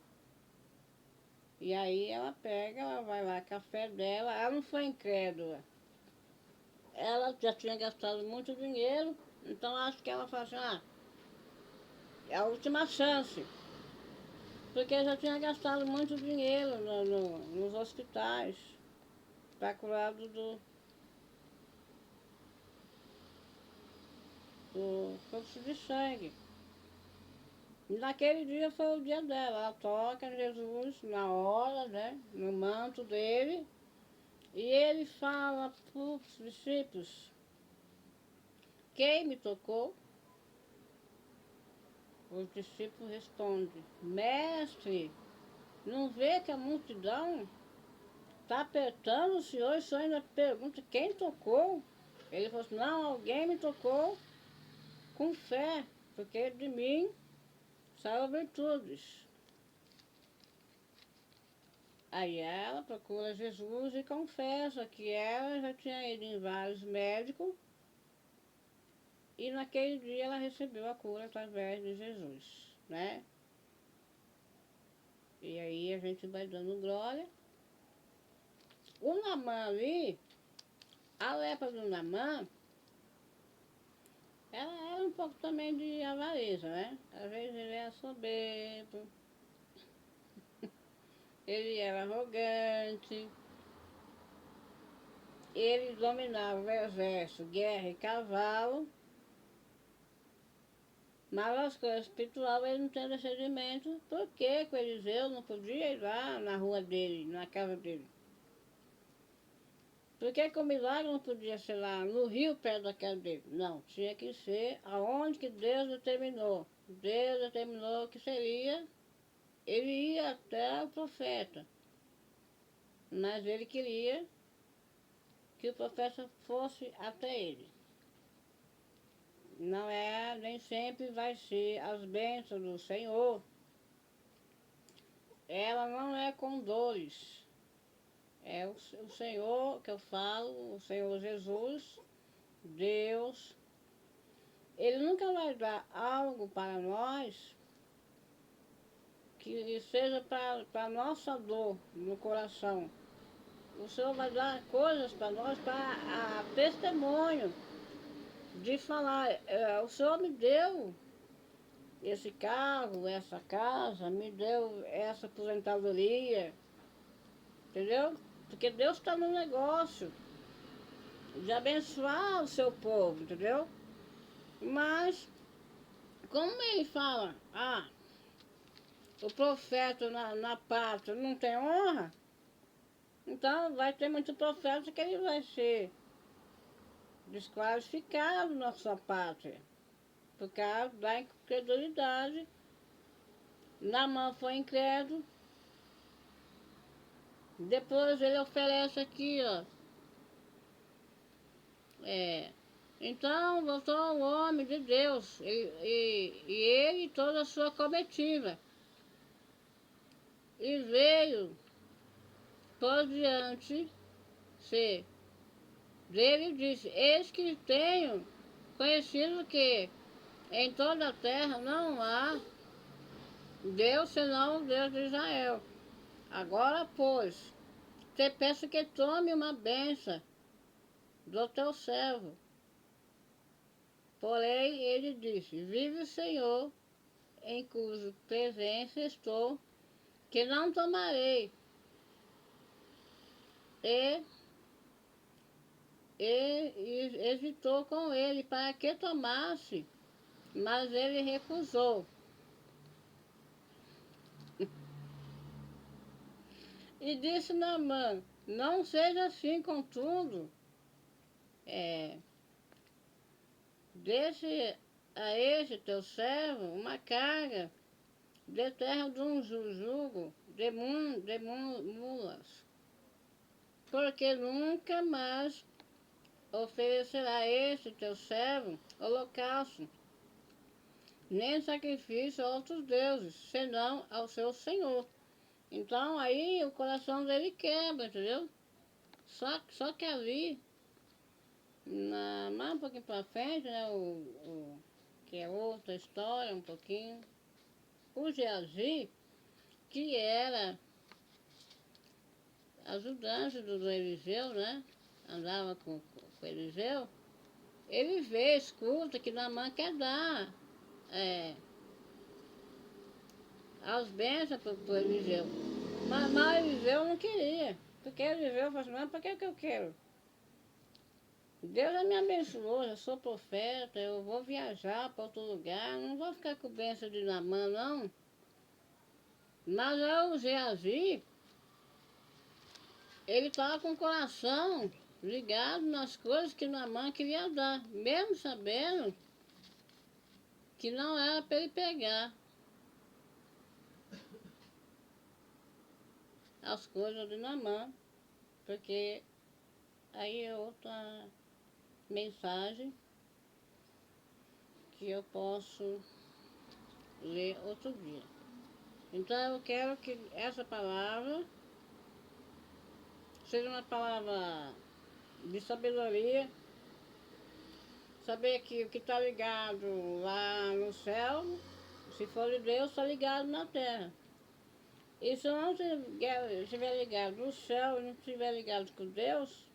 E aí ela pega, ela vai lá com a fé dela, ela não foi incrédula. Ela já tinha gastado muito dinheiro, então acho que ela fala assim, é a última chance. Porque já tinha gastado muito dinheiro nos hospitais para curar do fluxo de sangue. E naquele dia foi o dia dela, ela toca em Jesus na hora, né, no manto dele, e ele fala para os discípulos, quem me tocou? Os discípulos respondem, mestre, não vê que a multidão está apertando o senhor ainda pergunta quem tocou? Ele falou assim, não, alguém me tocou com fé, porque de mim saem virtudes. Aí ela procura Jesus e confessa que ela já tinha ido em vários médicos e naquele dia ela recebeu a cura através de Jesus, né? E aí a gente vai dando glória. O Naamã ali, a lepra do Naamã, ela era um pouco também de avareza, né? Às vezes ele era soberbo, ele era arrogante, ele dominava o exército, guerra e cavalo, mas as coisas espirituais ele não tinha discernimento. Por que o Eliseu não podia ir lá na rua dele, na casa dele? Por que que o milagre não podia ser lá no rio, perto da casa dele? Não, tinha que ser aonde que Deus determinou. Deus determinou que seria, ele ia até o profeta, mas ele queria que o profeta fosse até ele. Não é, nem sempre vai ser as bênçãos do Senhor. Ela não é com dores. É o Senhor que eu falo, o Senhor Jesus, Deus. Ele nunca vai dar algo para nós que seja para nossa dor no coração. O Senhor vai dar coisas para nós, para testemunho de falar, o Senhor me deu esse carro, essa casa, me deu essa aposentadoria, entendeu? Porque Deus está no negócio de abençoar o seu povo, entendeu? Mas, como ele fala, o profeta na pátria não tem honra, então vai ter muito profeta que ele vai ser desqualificado na sua pátria, por causa da incredulidade. Naamã foi incrédulo. Depois ele oferece aqui, ó. Então voltou o homem de Deus, e ele e toda a sua comitiva. E veio por diante dele e disse: Eis que tenho conhecido que em toda a terra não há Deus senão o Deus de Israel. Agora, pois, te peço que tome uma bênção do teu servo. Porém, ele disse: Vive o Senhor, em cuja presença estou, que não tomarei. E hesitou com ele para que tomasse, mas ele recusou. E disse Naamã: Não seja assim, contudo, deixe a este teu servo uma carga de terra de um jugo de mulas, porque nunca mais oferecerá a este teu servo holocausto, nem sacrifício a outros deuses, senão ao seu Senhor. Então aí o coração dele quebra, entendeu? Só que ali, mais um pouquinho pra frente, né, que é outra história, um pouquinho, o Geazi, que era ajudante do Eliseu, né, andava com Eliseu, ele vê, escuta que Naamã quer dar as bênçãos para o Eliseu. Mas Eliseu não queria, porque Eliseu falou assim: Não, para que eu quero? Deus já me abençoou, eu sou profeta, eu vou viajar para outro lugar, não vou ficar com bênção de Naamã, não. Mas o Geazi, ele estava com o coração ligado nas coisas que Naamã queria dar, mesmo sabendo que não era para ele pegar as coisas de Naamã, porque aí é outra mensagem que eu posso ler outro dia. Então eu quero que essa palavra seja uma palavra de sabedoria, saber que o que está ligado lá no céu, se for de Deus, está ligado na terra. E se não estiver ligado no céu e não estiver ligado com Deus,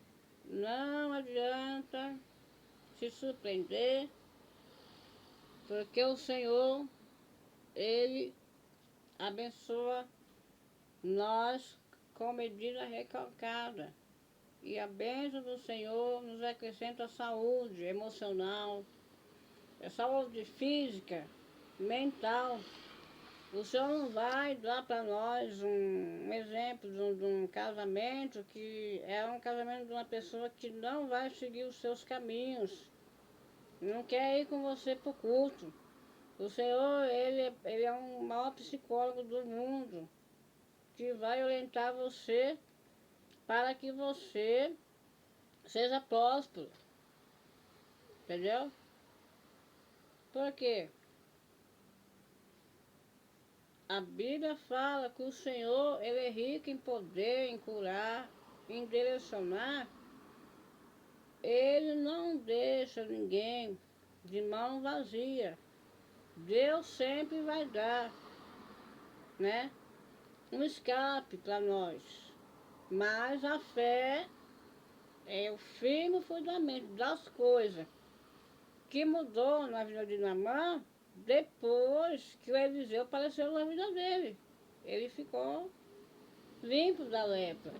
não adianta se surpreender, porque o Senhor, Ele abençoa nós com medida recalcada. E a bênção do Senhor nos acrescenta saúde emocional, saúde física, mental. O Senhor não vai dar para nós um exemplo de um casamento que é um casamento de uma pessoa que não vai seguir os seus caminhos, não quer ir com você para o culto. O Senhor, ele é o maior psicólogo do mundo, que vai orientar você para que você seja próspero, entendeu? Por quê? A Bíblia fala que o Senhor, ele é rico em poder, em curar, em direcionar. Ele não deixa ninguém de mão vazia. Deus sempre vai dar, né, um escape para nós. Mas a fé é o firme fundamento das coisas que mudou na vida de Naamã depois que o Eliseu apareceu na vida dele. Ele ficou limpo da lepra.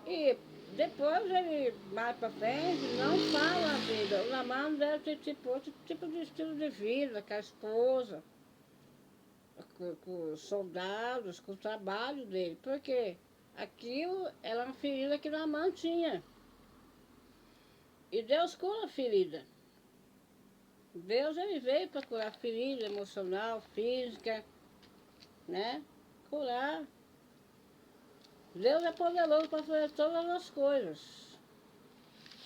E depois ele, mais pra frente, não fala a vida. O Naamã deve ter outro tipo de estilo de vida, com a esposa, com os soldados, com o trabalho dele. Por quê? Aquilo era uma ferida que Naamã tinha. E Deus cura a ferida. Deus, ele veio para curar a ferida emocional, física, né? Curar. Deus é poderoso para fazer todas as coisas.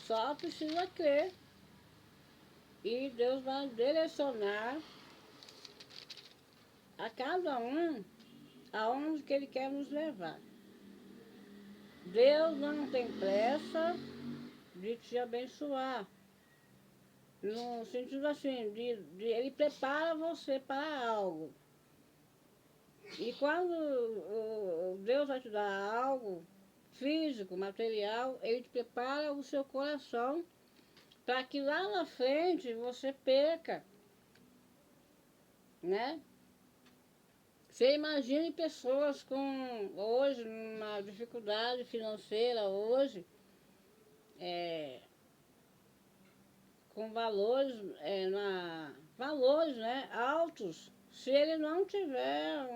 Só precisa crer. E Deus vai direcionar a cada um aonde que Ele quer nos levar. Deus não tem pressa de te abençoar. No sentido assim, Ele prepara você para algo. E quando Deus vai te dar algo físico, material, Ele te prepara o seu coração para que lá na frente você perca, né? Você imagine pessoas com, hoje, uma dificuldade financeira, hoje, com valores, valores, né, altos, se ele não tiver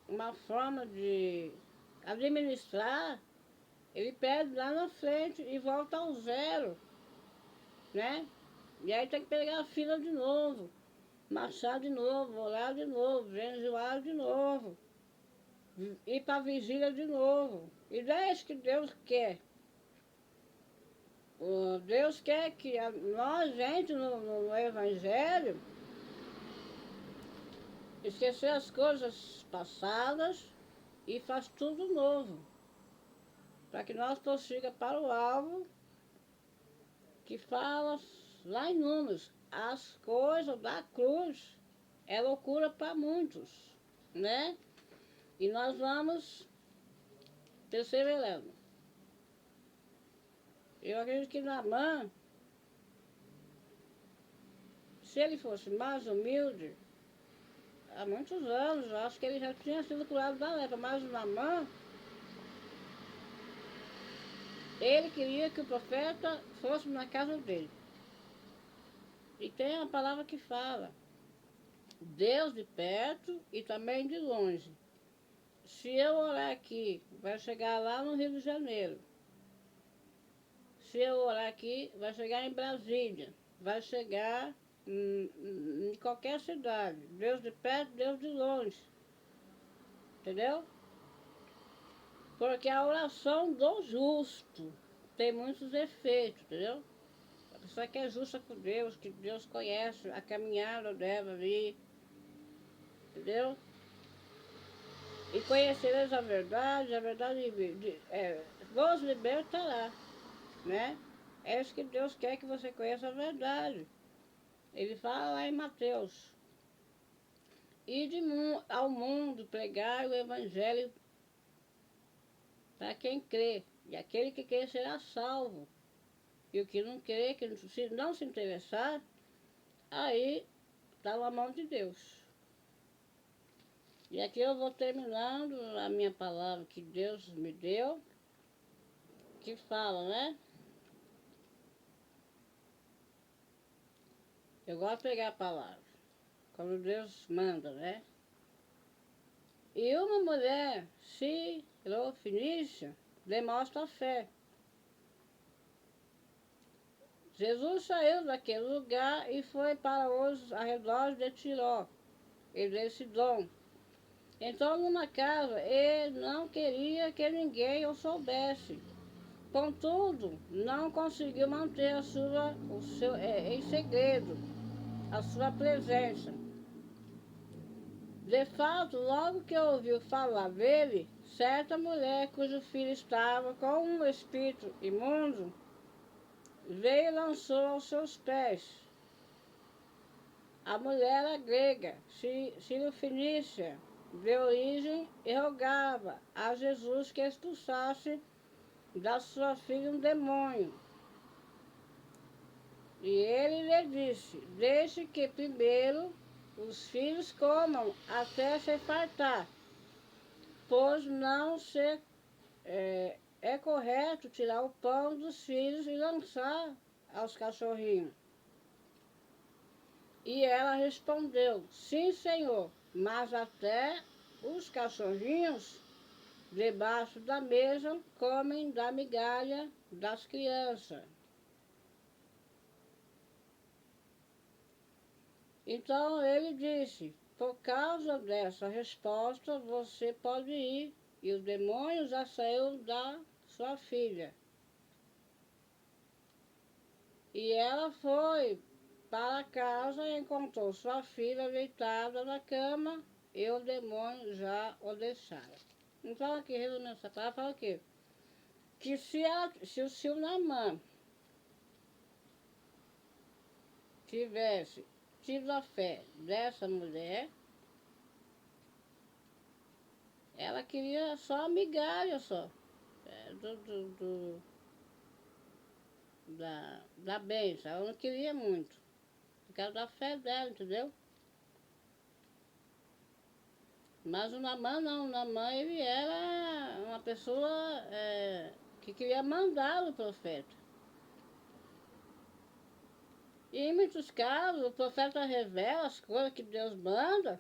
uma forma de administrar, ele perde lá na frente e volta ao zero, né? E aí tem que pegar a fila de novo, marchar de novo, orar de novo, jejuar de novo, ir para a vigília de novo. E não é isso que Deus quer. Deus quer que nós, gente, no Evangelho, esquecer as coisas passadas e faz tudo novo. Para que nós prossigamos para o alvo que fala lá em Números. As coisas da cruz é loucura para muitos, né? E nós vamos perseverando. Eu acredito que Naamã, se ele fosse mais humilde, há muitos anos, eu acho que ele já tinha sido curado da lepra, mas o Naamã, ele queria que o profeta fosse na casa dele. E tem a palavra que fala, Deus de perto e também de longe. Se eu orar aqui, vai chegar lá no Rio de Janeiro. Se eu orar aqui, vai chegar em Brasília. Vai chegar em qualquer cidade. Deus de perto, Deus de longe. Entendeu? Porque a oração do justo tem muitos efeitos, entendeu? A pessoa que é justa com Deus, que Deus conhece a caminhada dela ali, entendeu? E conhecereis a verdade vos libertará, né? É isso que Deus quer, que você conheça a verdade. Ele fala lá em Mateus, ide ao mundo, pregar o evangelho para quem crê, e aquele que crê será salvo. E o que não crê, que se não se interessar, aí está na mão de Deus. E aqui eu vou terminando a minha palavra que Deus me deu, que fala, né? Eu gosto de pegar a palavra, quando Deus manda, né? E uma mulher Sirofinícia demonstra fé. Jesus saiu daquele lugar e foi para os arredores de Tiró e de Sidom. Entrou numa casa e não queria que ninguém o soubesse. Contudo, não conseguiu manter em segredo a sua presença. De fato, logo que ouviu falar dele, certa mulher cujo filho estava com um espírito imundo, veio e lançou aos seus pés. A mulher era grega, Sirofenícia, de origem, e rogava a Jesus que expulsasse da sua filha um demônio. E ele lhe disse: deixe que primeiro os filhos comam até se fartar, pois não se é correto tirar o pão dos filhos e lançar aos cachorrinhos. E ela respondeu: sim, Senhor, mas até os cachorrinhos debaixo da mesa comem da migalha das crianças. Então ele disse: por causa dessa resposta você pode ir, e o demônio já saiu da sua filha. E ela foi para casa e encontrou sua filha deitada na cama e o demônio já o deixara. Então aqui, resumindo essa palavra, fala aqui, que se o Naamã tivesse tido a fé dessa mulher, ela queria só a migalha só, da bênção, ela não queria muito, por causa da fé dela, entendeu? Mas o Naamã não, o Naamã ele era uma pessoa que queria mandar o profeta. E em muitos casos o profeta revela as coisas que Deus manda,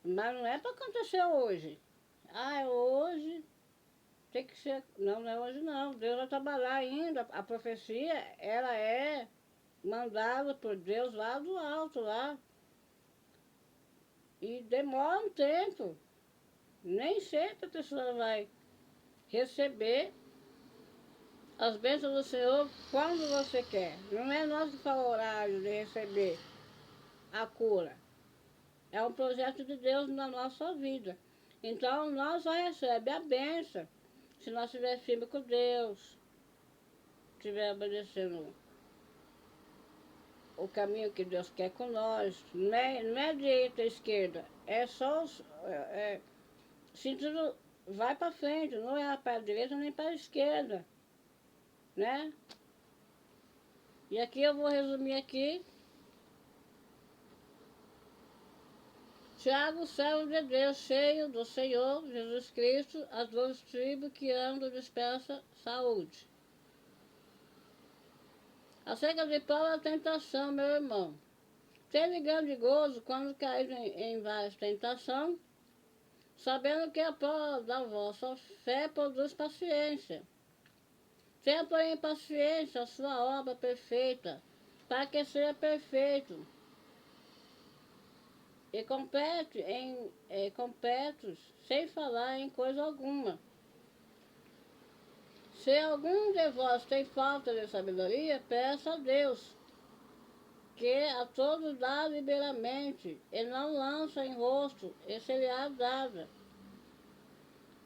mas não é para acontecer hoje. Ah, hoje tem que ser. Não, não é hoje não. Deus vai trabalhar ainda. A profecia, ela é mandada por Deus lá do alto, lá. E demora um tempo. Nem sempre a pessoa vai receber as bênçãos do Senhor quando você quer. Não é nosso horário de receber a cura. É um projeto de Deus na nossa vida. Então nós só recebemos a bênção se nós estivermos firmes com Deus, estiver obedecendo o caminho que Deus quer com nós. Não é direita e esquerda, é só sentido vai para frente, não é para a direita nem para a esquerda, né? E aqui eu vou resumir aqui. Tiago, servo de Deus, cheio do Senhor Jesus Cristo, as 12 tribos que andam dispersa saúde. Acerca de toda a tentação, meu irmão, tenha grande gozo quando cair em várias tentações, sabendo que a prova da vossa fé produz paciência. Tenha, porém, paciência a sua obra perfeita, para que seja perfeito e completos, sem falar em coisa alguma. Se algum de vós tem falta de sabedoria, peça a Deus, que a todos dá liberalmente, e não lança em rosto, e será dada.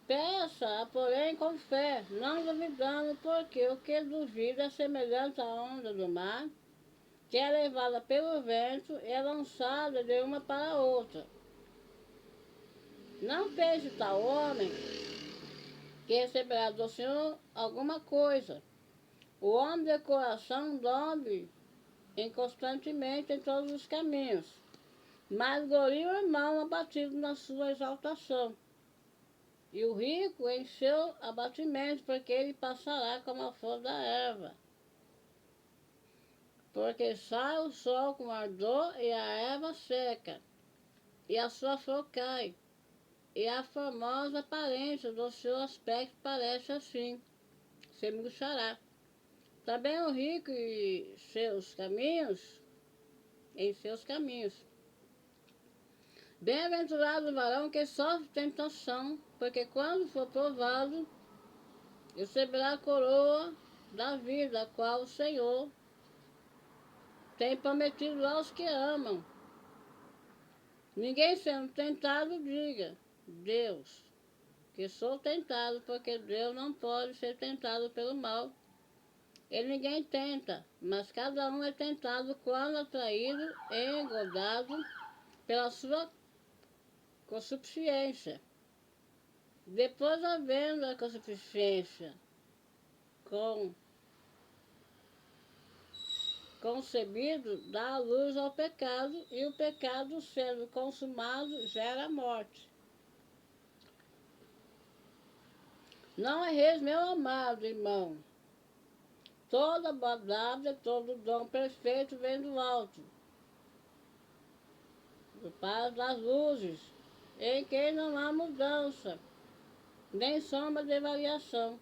Peça, porém, com fé, não duvidando, porque o que duvida é semelhante à onda do mar, que é levada pelo vento e é lançada de uma para outra. Não pense tal homem que receberá do Senhor alguma coisa. O homem de coração dobre inconstantemente em todos os caminhos, mas gloria o irmão abatido na sua exaltação. E o rico em seu abatimento, porque ele passará como a flor da erva. porque sai o sol com ardor e a erva seca, e a sua flor cai, e a formosa aparência do seu aspecto parece assim, se murchará. Também o rico em seus caminhos. Bem-aventurado o varão que sofre tentação, porque quando for provado, receberá a coroa da vida, a qual o Senhor tem prometido aos que amam. Ninguém sendo tentado, diga, Deus, que sou tentado, porque Deus não pode ser tentado pelo mal. E ninguém tenta, mas cada um é tentado quando atraído e engodado pela sua concupiscência. Depois, havendo a concupiscência concebido, dá a luz ao pecado, e o pecado, sendo consumado, gera a morte. Não erreis, meu amado irmão. Toda bondade, todo dom perfeito vem do alto, do Pai das luzes, em quem não há mudança, nem sombra de variação.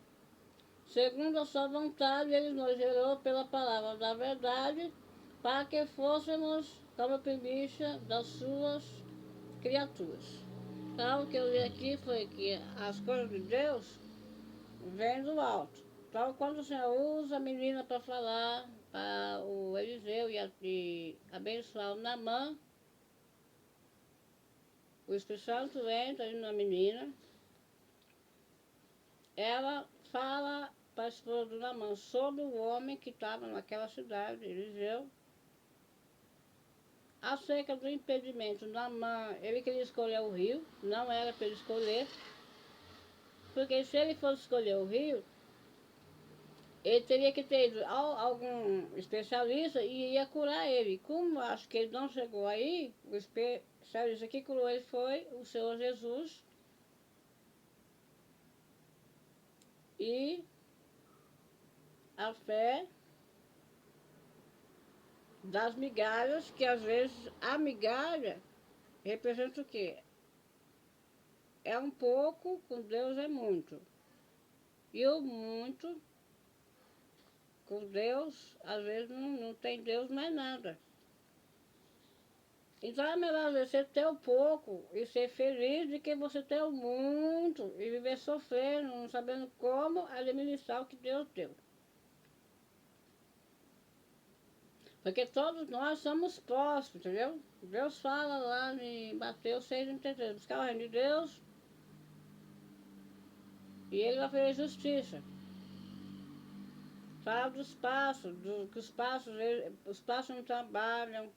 Segundo a sua vontade, ele nos gerou pela palavra da verdade, para que fôssemos como primícia das suas criaturas. Então, o que eu li aqui foi que as coisas de Deus vêm do alto. Então, quando o Senhor usa a menina para falar para o Eliseu e abençoar o Naamã, o Espírito Santo entra na menina, ela fala para a esposa do Naamã sobre o homem que estava naquela cidade, Eliseu, acerca do impedimento. Naamã, ele queria escolher o rio, não era para ele escolher, porque se ele fosse escolher o rio, ele teria que ter ido a algum especialista e ia curar ele. Como acho que ele não chegou aí, o especialista que curou ele foi o Senhor Jesus. E a fé das migalhas, que às vezes a migalha representa o quê? É um pouco, com Deus é muito. E o muito, com Deus, às vezes não tem Deus mais nada. Então é melhor você ter o pouco e ser feliz do que você ter o muito e viver sofrendo, não sabendo como administrar o que Deus deu. Porque todos nós somos postos, entendeu? Deus fala lá em Mateus 6,33, buscar o reino de Deus e ele vai fazer justiça. Fala dos passos, que os passos não trabalham.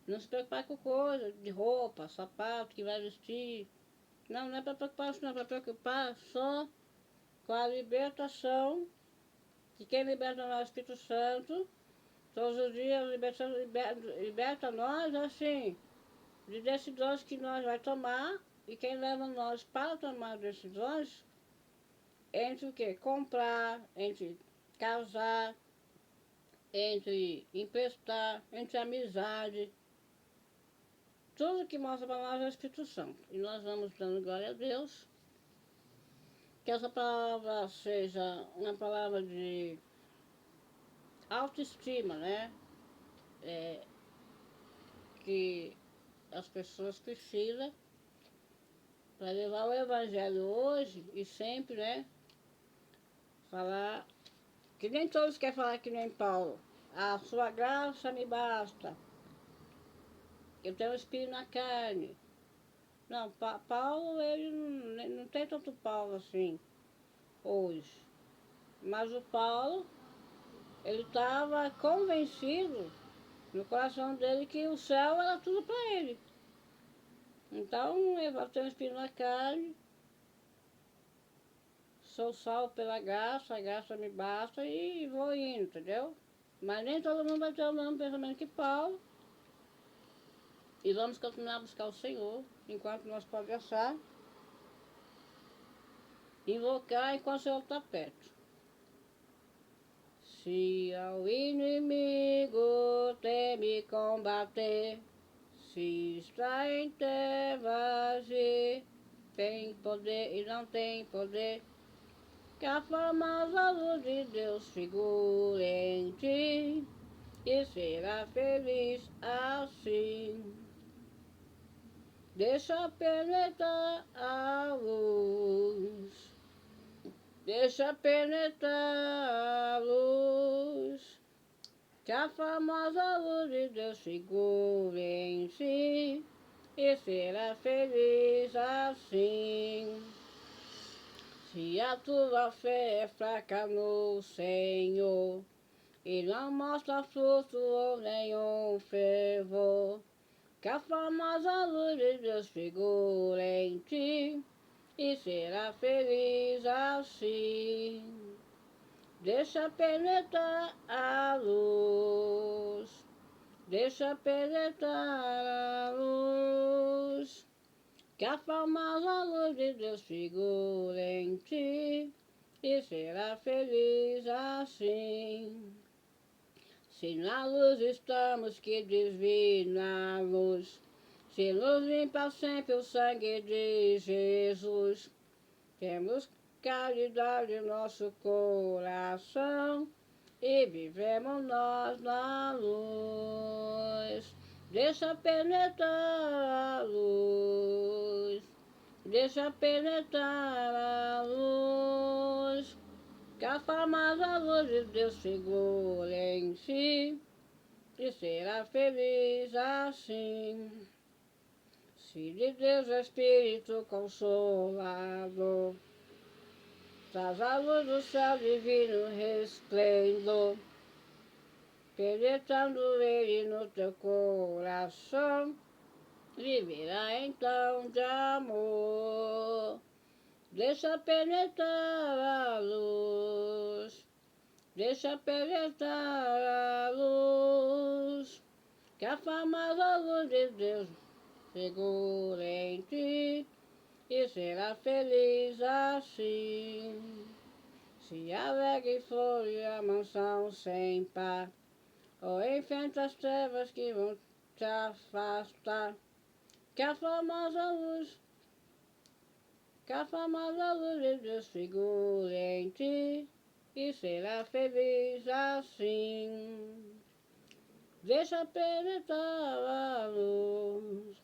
Não se preocupar com coisa de roupa, sapato que vai vestir. Não é para preocupar isso, não, é para preocupar só com a libertação, que quem liberta nós é o Espírito Santo. Todos os dias liberta nós, assim, de decisões que nós vai tomar, e quem leva nós para tomar decisões, entre o que? Comprar, entre casar, entre emprestar, entre amizade. Tudo que mostra para nós é o Espírito Santo. E nós vamos dando glória a Deus. Que essa palavra seja uma palavra de autoestima, né? Que as pessoas precisam para levar o Evangelho hoje e sempre, né? Falar que nem todos querem falar que nem Paulo. A sua graça me basta. Eu tenho o espírito na carne. Não, Paulo, ele não tem tanto Paulo assim, hoje. Mas o Paulo, ele estava convencido no coração dele que o céu era tudo para ele. Então, eu tenho o espírito na carne, sou salvo pela graça, a graça me basta e vou indo, entendeu? Mas nem todo mundo vai ter o mesmo pensamento que Paulo. E vamos continuar a buscar o Senhor, enquanto nós podemos achar, invocar enquanto o Senhor está perto. Se ao inimigo teme combater, se está em trevas e tem poder e não tem poder, que a famosa luz de Deus figure em ti e será feliz assim. Deixa penetrar a luz, deixa penetrar a luz, que a famosa luz de Deus figure em si e será feliz assim. Se a tua fé é fraca no Senhor e não mostra fruto ou nenhum fervor, que a famosa luz de Deus figure em ti e será feliz assim. Deixa penetrar a luz, deixa penetrar a luz, que a famosa luz de Deus figure em ti e será feliz assim. Se na luz estamos, que desvie na luz, se nos limpa sempre o sangue de Jesus, temos caridade em nosso coração e vivemos nós na luz. Deixa penetrar a luz, deixa penetrar a luz, que a famosa luz de Deus figure em si e será feliz assim. Se de Deus é Espírito Consolador, traz a luz do céu divino resplendor, penetrando ele no teu coração, viverá então de amor. Deixa penetrar a luz, deixa penetrar a luz, que a famosa luz de Deus figure em ti e será feliz assim. Se alegre for a mansão sem par, ou enfrenta as trevas que vão te afastar, que a famosa luz de Deus figure em ti e será feliz assim. Deixa penetrar a luz,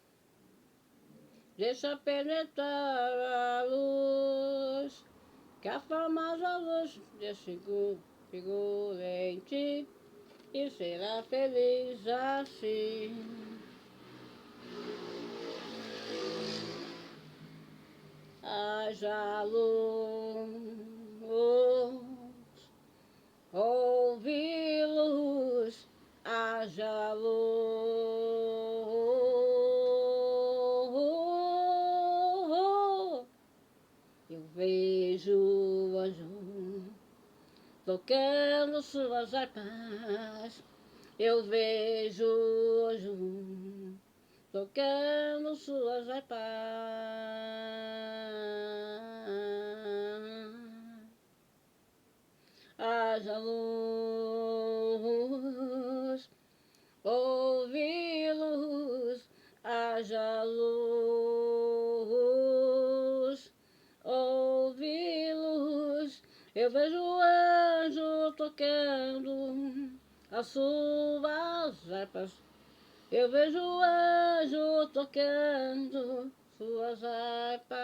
deixa penetrar a luz, que a famosa luz de Deus figure em ti e será feliz assim. Haja luz, ouvi luz, haja luz. Eu vejo o anjo tocando suas harpas, eu vejo o anjo tocando suas harpas. Haja luz, ouvi luz, haja luz, ouvi luz. Eu vejo o anjo tocando as suas harpas, eu vejo o anjo tocando suas harpas.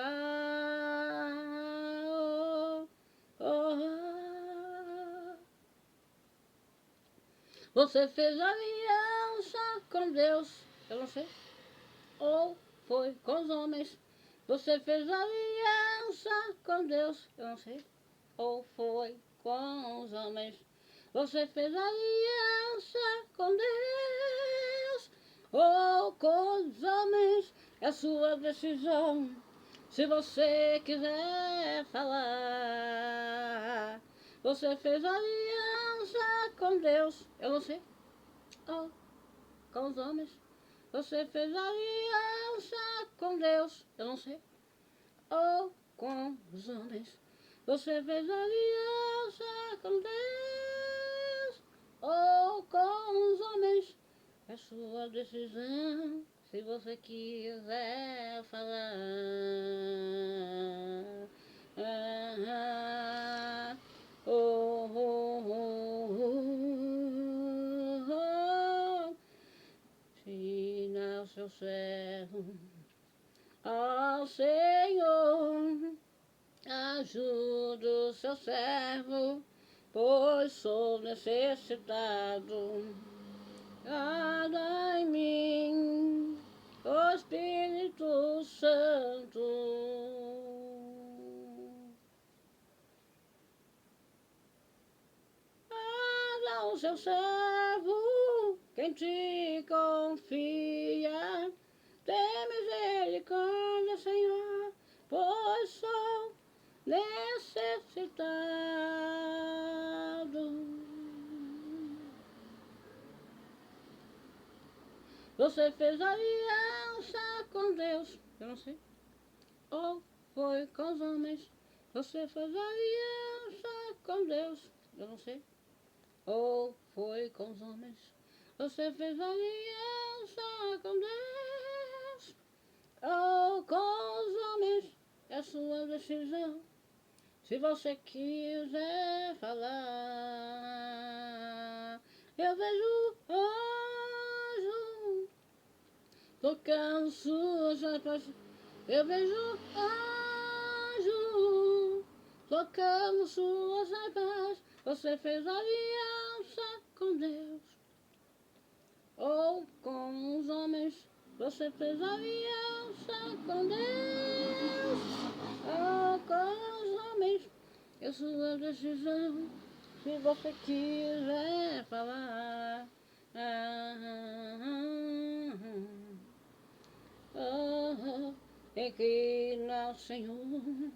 Oh, oh. Você fez aliança com Deus, eu não sei, ou foi com os homens. Você fez aliança com Deus, eu não sei, ou foi com os homens. Você fez aliança com Deus ou com os homens, é sua decisão. Se você quiser falar, você fez aliança com Deus, eu não sei, ou com os homens. Você fez aliança com Deus, eu não sei, ou com os homens. Você fez aliança com Deus ou com os homens, é sua decisão. Se você quiser falar, oh, oh, oh, oh, oh. Ensina o seu servo ao Senhor, ajuda o seu servo, pois sou necessitado. Guarda em mim, o Espírito Santo. Guarda o seu servo, quem te confia. Tem misericórdia, Senhor, pois sou necessitado. Você fez aliança com Deus, eu não sei, ou foi com os homens. Você fez aliança com Deus, eu não sei, ou foi com os homens. Você fez aliança com Deus, ou com os homens. É sua decisão. Se você quiser falar, eu vejo anjo tocando suas harpas. Eu vejo anjo tocando suas harpas. Você fez aliança com Deus, ou com os homens. Você fez aliança com Deus, ou com os homens. É sua decisão. Se você quiser falar, inclina ao Senhor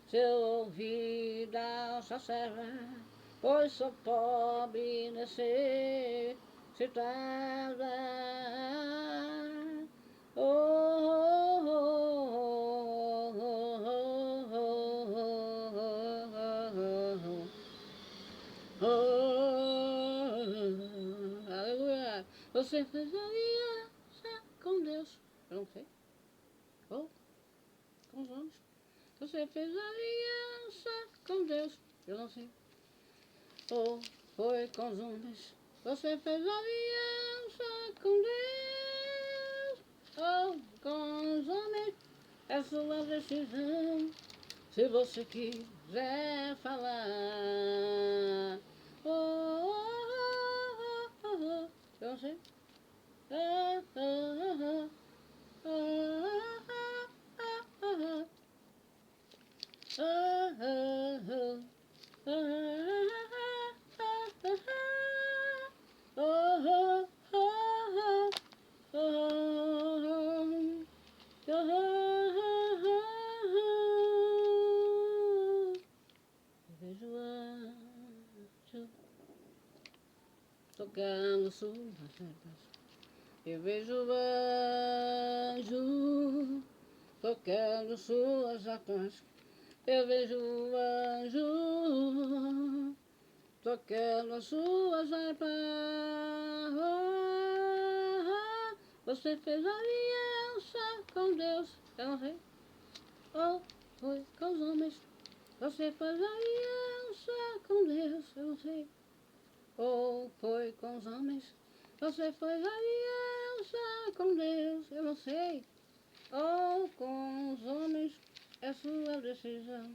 seu ouvido ao sua serva, pois sou pobre e necessitada. Oh, oh, oh, oh, oh, oh, aleluia. Você fez aliança com Deus, eu não sei, ou com os homens. Você fez aliança com Deus, eu não sei, ou foi com os homens. Você fez aliança com Deus, ou com os homens. É sua decisão. Se você quiser falar, oh, oh, oh, oh, oh. Eu não sei. Oh, oh, oh, oh, oh, oh, oh. Oh, oh, oh, oh, oh, eu vejo anjo tocando suas harpas. Eu vejo anjo tocando suas harpas. Eu vejo o anjo tocando as suas harpas. Você fez aliança com Deus, eu não sei, ou foi com os homens. Você fez aliança com Deus, eu não sei, ou foi com os homens. Você fez aliança com Deus, eu não sei, ou com os homens. É sua decisão.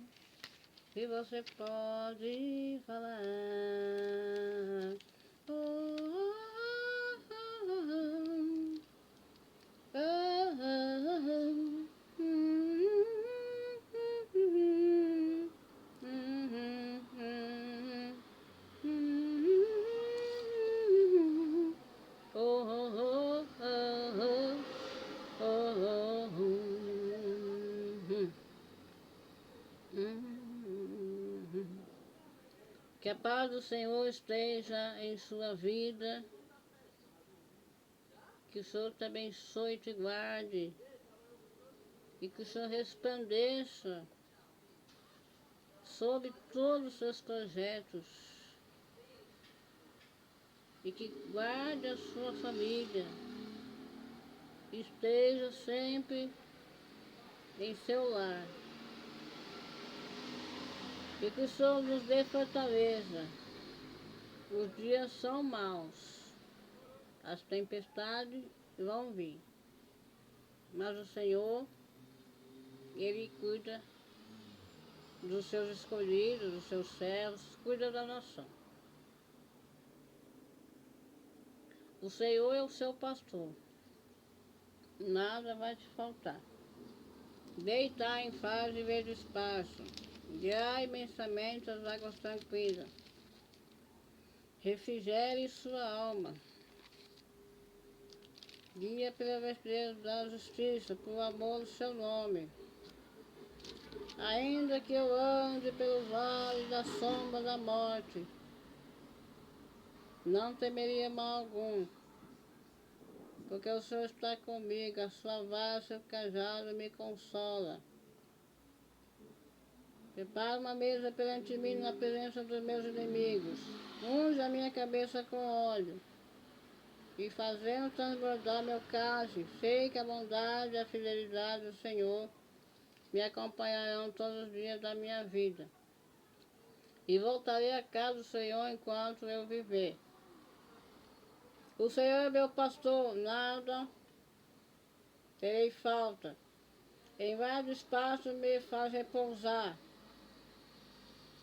Se você pode falar, oh, oh, oh, que a paz do Senhor esteja em sua vida, que o Senhor te abençoe e te guarde, e que o Senhor resplandeça sobre todos os seus projetos. e que guarde a sua família, esteja sempre em seu lar, e que o Senhor nos dê fortaleza. Os dias são maus, as tempestades vão vir, mas o Senhor, Ele cuida dos seus escolhidos, dos seus servos, cuida da nação. O Senhor é o seu pastor, nada vai te faltar. Deitar em paz e ver espaço, guiar imensamente as águas tranquilas, refrigere sua alma, guia pela vereda da justiça, por amor do seu nome. Ainda que eu ande pelo vale da sombra da morte, não temeria mal algum, porque o Senhor está comigo, a sua vara e seu cajado me consola. Prepara uma mesa perante mim na presença dos meus inimigos. Unge a minha cabeça com óleo, e fazendo transbordar meu cálice, sei que a bondade e a fidelidade do Senhor me acompanharão todos os dias da minha vida. E voltarei à casa do Senhor enquanto eu viver. O Senhor é meu pastor, nada terei falta. Em vários espaços me faz repousar,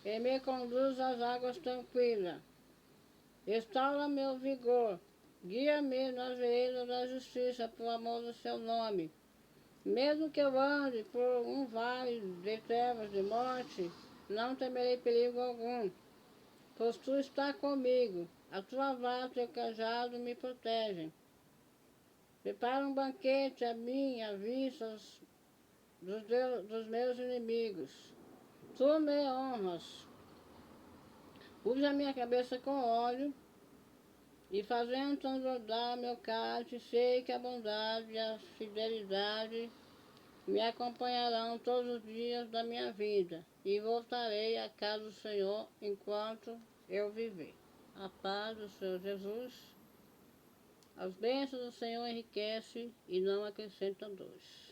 e me conduz às águas tranquilas. Restaura meu vigor, guia-me nas veredas da justiça, por amor do seu nome. Mesmo que eu ande por um vale de trevas de morte, não temerei perigo algum, pois tu está comigo, a tua vara e teu cajado me protegem. Prepara um banquete a mim, à vista dos meus inimigos. Tu me honras. Unge a minha cabeça com óleo, e fazendo transbordar meu cálice, sei que a bondade e a fidelidade me acompanharão todos os dias da minha vida, e voltarei à casa do Senhor enquanto eu viver. A paz do Senhor Jesus, as bênçãos do Senhor enriquece e não acrescenta dores.